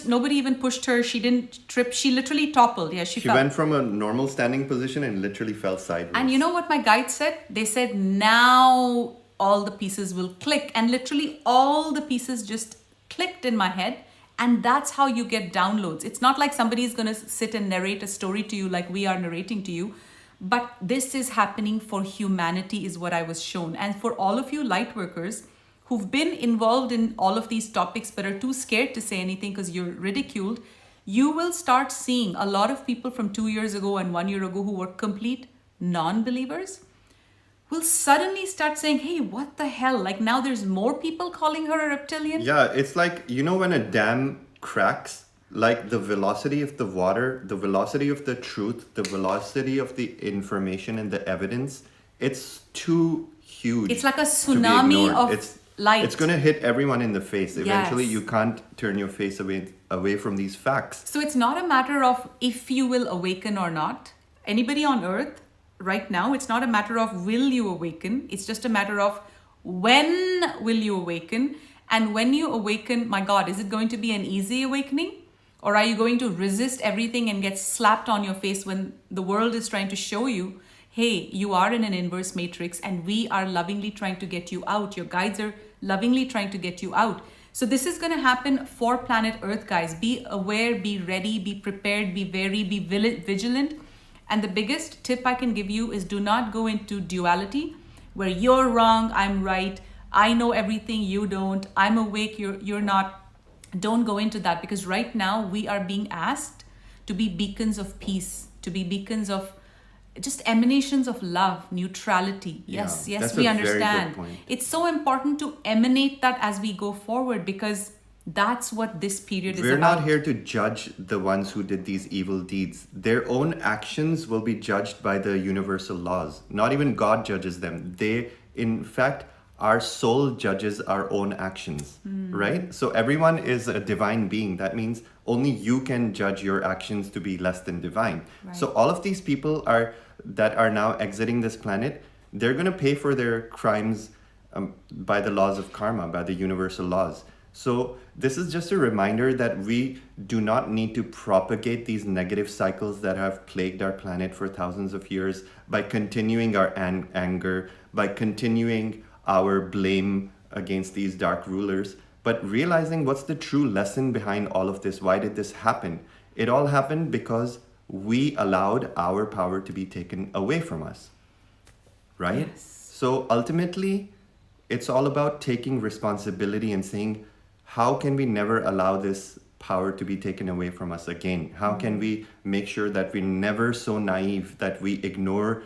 Speaker 1: Nobody even pushed her. She didn't trip. She literally toppled. Yeah, she fell.
Speaker 2: Went from a normal standing position and literally fell sideways.
Speaker 1: And you know what my guide said? They said, now all the pieces will click. And literally all the pieces just clicked in my head. And that's how you get downloads. It's not like somebody's going to sit and narrate a story to you like we are narrating to you. But this is happening for humanity is what I was shown. And for all of you light workers who've been involved in all of these topics but are too scared to say anything because you're ridiculed, you will start seeing a lot of people from 2 years ago and 1 year ago who were complete non-believers will suddenly start saying, hey, what the hell? Like now there's more people calling her a reptilian?
Speaker 2: Yeah, it's like, you know when a dam cracks? Like the velocity of the water, the velocity of the truth, the velocity of the information and the evidence, it's too huge.
Speaker 1: It's like a tsunami of light.
Speaker 2: It's going to hit everyone in the face. Eventually,
Speaker 1: Yes.
Speaker 2: you can't turn your face away from these facts.
Speaker 1: So it's not a matter of if you will awaken or not. Anybody on earth right now, it's not a matter of will you awaken. It's just a matter of when will you awaken. And when you awaken, my God, is it going to be an easy awakening? Or are you going to resist everything and get slapped on your face when the world is trying to show you, hey, you are in an inverse matrix and we are lovingly trying to get you out. Your guides are lovingly trying to get you out. So this is going to happen for planet Earth, guys. Be aware, be ready, be prepared, be wary, be vigilant. And the biggest tip I can give you is do not go into duality where you're wrong, I'm right, I know everything, you don't, I'm awake, you're not. Don't go into that, because right now we are being asked to be beacons of peace, to be beacons of just emanations of love, neutrality. Yes,
Speaker 2: that's
Speaker 1: we
Speaker 2: a very
Speaker 1: understand.
Speaker 2: good point.
Speaker 1: It's so important to emanate that as we go forward, because that's what this period is
Speaker 2: We're
Speaker 1: about.
Speaker 2: not here to judge the ones who did these evil deeds. Their own actions will be judged by the universal laws. Not even God judges them. They, in fact, our soul judges our own actions, right? So everyone is a divine being. That means only you can judge your actions to be less than divine.
Speaker 1: Right.
Speaker 2: So all of these people that are now exiting this planet, they're going to pay for their crimes by the laws of karma, by the universal laws. So this is just a reminder that we do not need to propagate these negative cycles that have plagued our planet for thousands of years by continuing our anger, by continuing our blame against these dark rulers, but realizing what's the true lesson behind all of this. Why did this happen? It all happened because we allowed our power to be taken away from us, right?
Speaker 1: Yes.
Speaker 2: So ultimately, it's all about taking responsibility and saying, how can we never allow this power to be taken away from us again? How can we make sure that we're never so naive that we ignore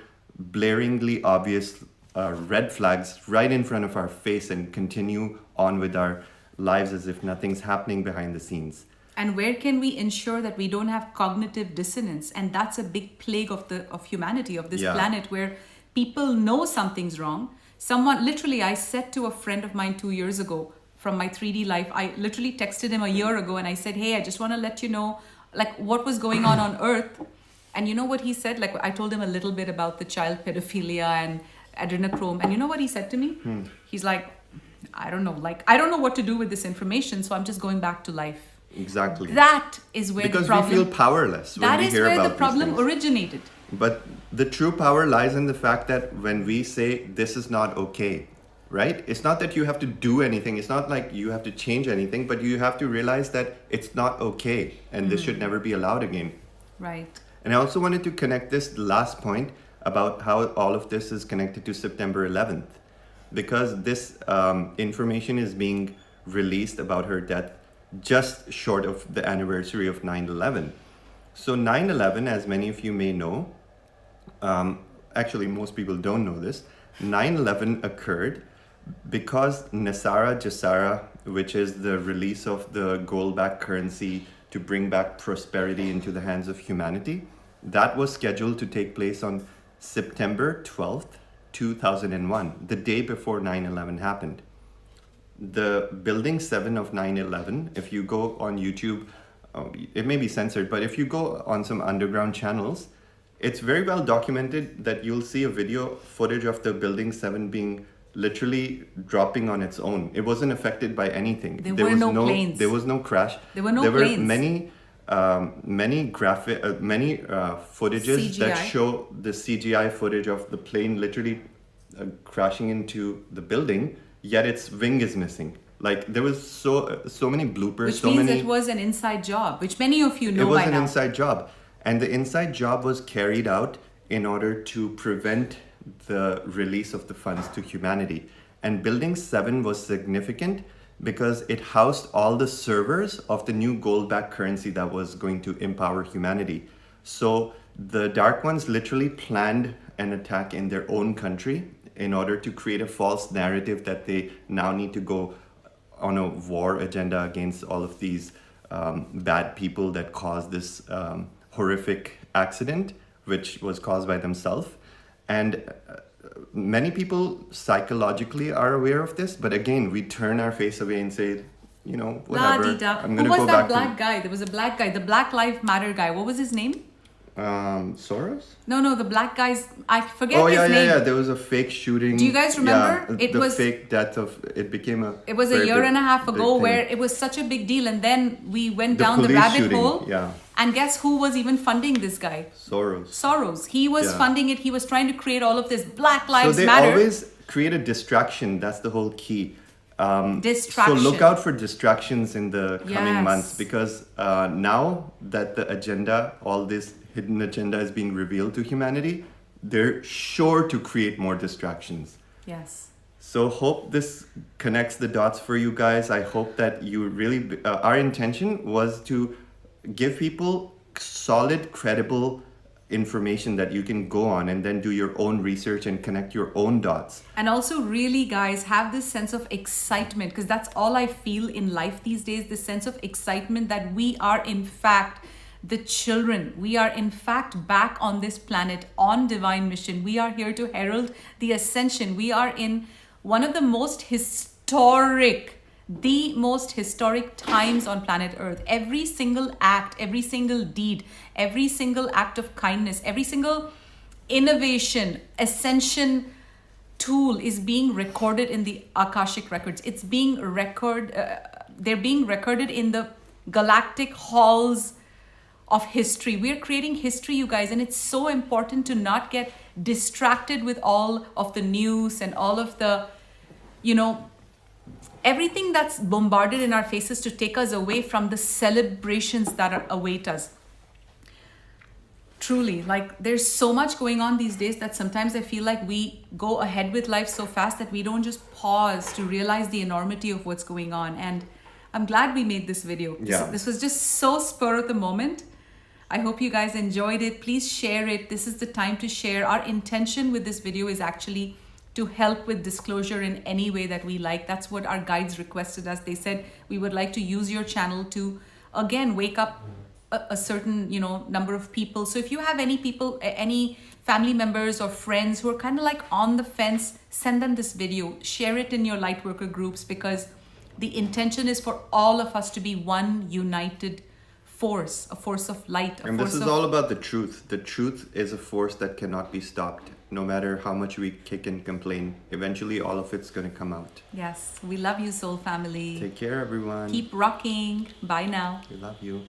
Speaker 2: blaringly obvious red flags right in front of our face and continue on with our lives as if nothing's happening behind the scenes?
Speaker 1: And where can we ensure that we don't have cognitive dissonance? And that's a big plague of humanity, of this planet, where people know something's wrong. Someone, literally, I said to a friend of mine 2 years ago from my 3D life, I literally texted him a year ago and I said, hey, I just want to let you know, like, what was going on Earth. And you know what he said? Like, I told him a little bit about the child pedophilia and adrenochrome. And you know what he said to me? He's like, I don't know what to do with this information, so I'm just going back to life.
Speaker 2: Exactly.
Speaker 1: That is where
Speaker 2: because
Speaker 1: the problem...
Speaker 2: we feel powerless when we hear about
Speaker 1: That is where the
Speaker 2: these
Speaker 1: problem
Speaker 2: things.
Speaker 1: originated.
Speaker 2: But the true power lies in the fact that when we say this is not okay, right? It's not that you have to do anything. It's not like you have to change anything, but you have to realize that it's not okay and this should never be allowed again.
Speaker 1: Right.
Speaker 2: And I also wanted to connect this last point about how all of this is connected to September 11th, because this information is being released about her death just short of the anniversary of 9/11. So 9/11, as many of you may know, actually most people don't know this, 9/11 occurred because Nasara Jasara, which is the release of the gold-backed currency to bring back prosperity into the hands of humanity, that was scheduled to take place on September 12th, 2001, the day before 9/11 happened. The Building 7 of 9/11, if you go on YouTube, it may be censored, but if you go on some underground channels, it's very well documented that you'll see a video footage of the Building 7 being literally dropping on its own. It wasn't affected by anything.
Speaker 1: There were no planes.
Speaker 2: There was no crash.
Speaker 1: There were no
Speaker 2: there
Speaker 1: planes.
Speaker 2: Were many footages
Speaker 1: CGI.
Speaker 2: that show the CGI footage of the plane literally crashing into the building, yet its wing is missing. Like there was so many bloopers.
Speaker 1: Which means it was an inside job, which many of you know by now.
Speaker 2: It was an inside job. And the inside job was carried out in order to prevent the release of the funds to humanity. And Building 7 was significant because it housed all the servers of the new gold-backed currency that was going to empower humanity. So the Dark Ones literally planned an attack in their own country in order to create a false narrative that they now need to go on a war agenda against all of these bad people that caused this horrific accident, which was caused by themselves. And many people psychologically are aware of this, but again, we turn our face away and say, you know, whatever. I'm
Speaker 1: Who was that black guy? There was a black guy, the Black Lives Matter guy. What was his name?
Speaker 2: Soros?
Speaker 1: No, the black guy's, I forget
Speaker 2: Oh
Speaker 1: his name.
Speaker 2: yeah. There was a fake shooting.
Speaker 1: Do you guys remember?
Speaker 2: Yeah, the fake death of it became a.
Speaker 1: It was a year and a half ago where it was such a big deal, and then we went down the
Speaker 2: police
Speaker 1: rabbit
Speaker 2: shooting,
Speaker 1: hole.
Speaker 2: yeah.
Speaker 1: And guess who was even funding this guy?
Speaker 2: Soros.
Speaker 1: He was funding it. He was trying to create all of this Black Lives
Speaker 2: So they
Speaker 1: Matter.
Speaker 2: always create a distraction. That's the whole key.
Speaker 1: Distraction.
Speaker 2: So look out for distractions in the coming
Speaker 1: Yes.
Speaker 2: months, because now that the agenda, all this hidden agenda is being revealed to humanity, they're sure to create more distractions.
Speaker 1: Yes.
Speaker 2: So hope this connects the dots for you guys. I hope that you really, our intention was to give people solid, credible information that you can go on and then do your own research and connect your own dots.
Speaker 1: And also really, guys, have this sense of excitement, because that's all I feel in life these days, this sense of excitement that we are in fact the children. We are in fact back on this planet on divine mission. We are here to herald the ascension. We are in one of the most historic times on planet Earth. Every single act, every single deed, every single act of kindness, every single innovation, ascension tool is being recorded in the Akashic records. It's being they're being recorded in the galactic halls of history. We're creating history, you guys, and it's so important to not get distracted with all of the news and all of the, everything that's bombarded in our faces to take us away from the celebrations that await us. Truly, like there's so much going on these days that sometimes I feel like we go ahead with life so fast that we don't just pause to realize the enormity of what's going on. And I'm glad we made this video.
Speaker 2: Yeah.
Speaker 1: This was just so spur of the moment. I hope you guys enjoyed it. Please share it. This is the time to share. Our intention with this video is actually to help with disclosure in any way that we like. That's what our guides requested us. They said we would like to use your channel to, again, wake up a certain, number of people. So if you have any people, any family members or friends who are kind of like on the fence, send them this video. Share it in your light worker groups, because the intention is for all of us to be one united force, a force of light.
Speaker 2: And this is all about the truth. The truth is a force that cannot be stopped. No matter how much we kick and complain, eventually all of it's going to come out.
Speaker 1: Yes, we love you, soul family.
Speaker 2: Take care, everyone.
Speaker 1: Keep rocking. Bye now.
Speaker 2: We love you.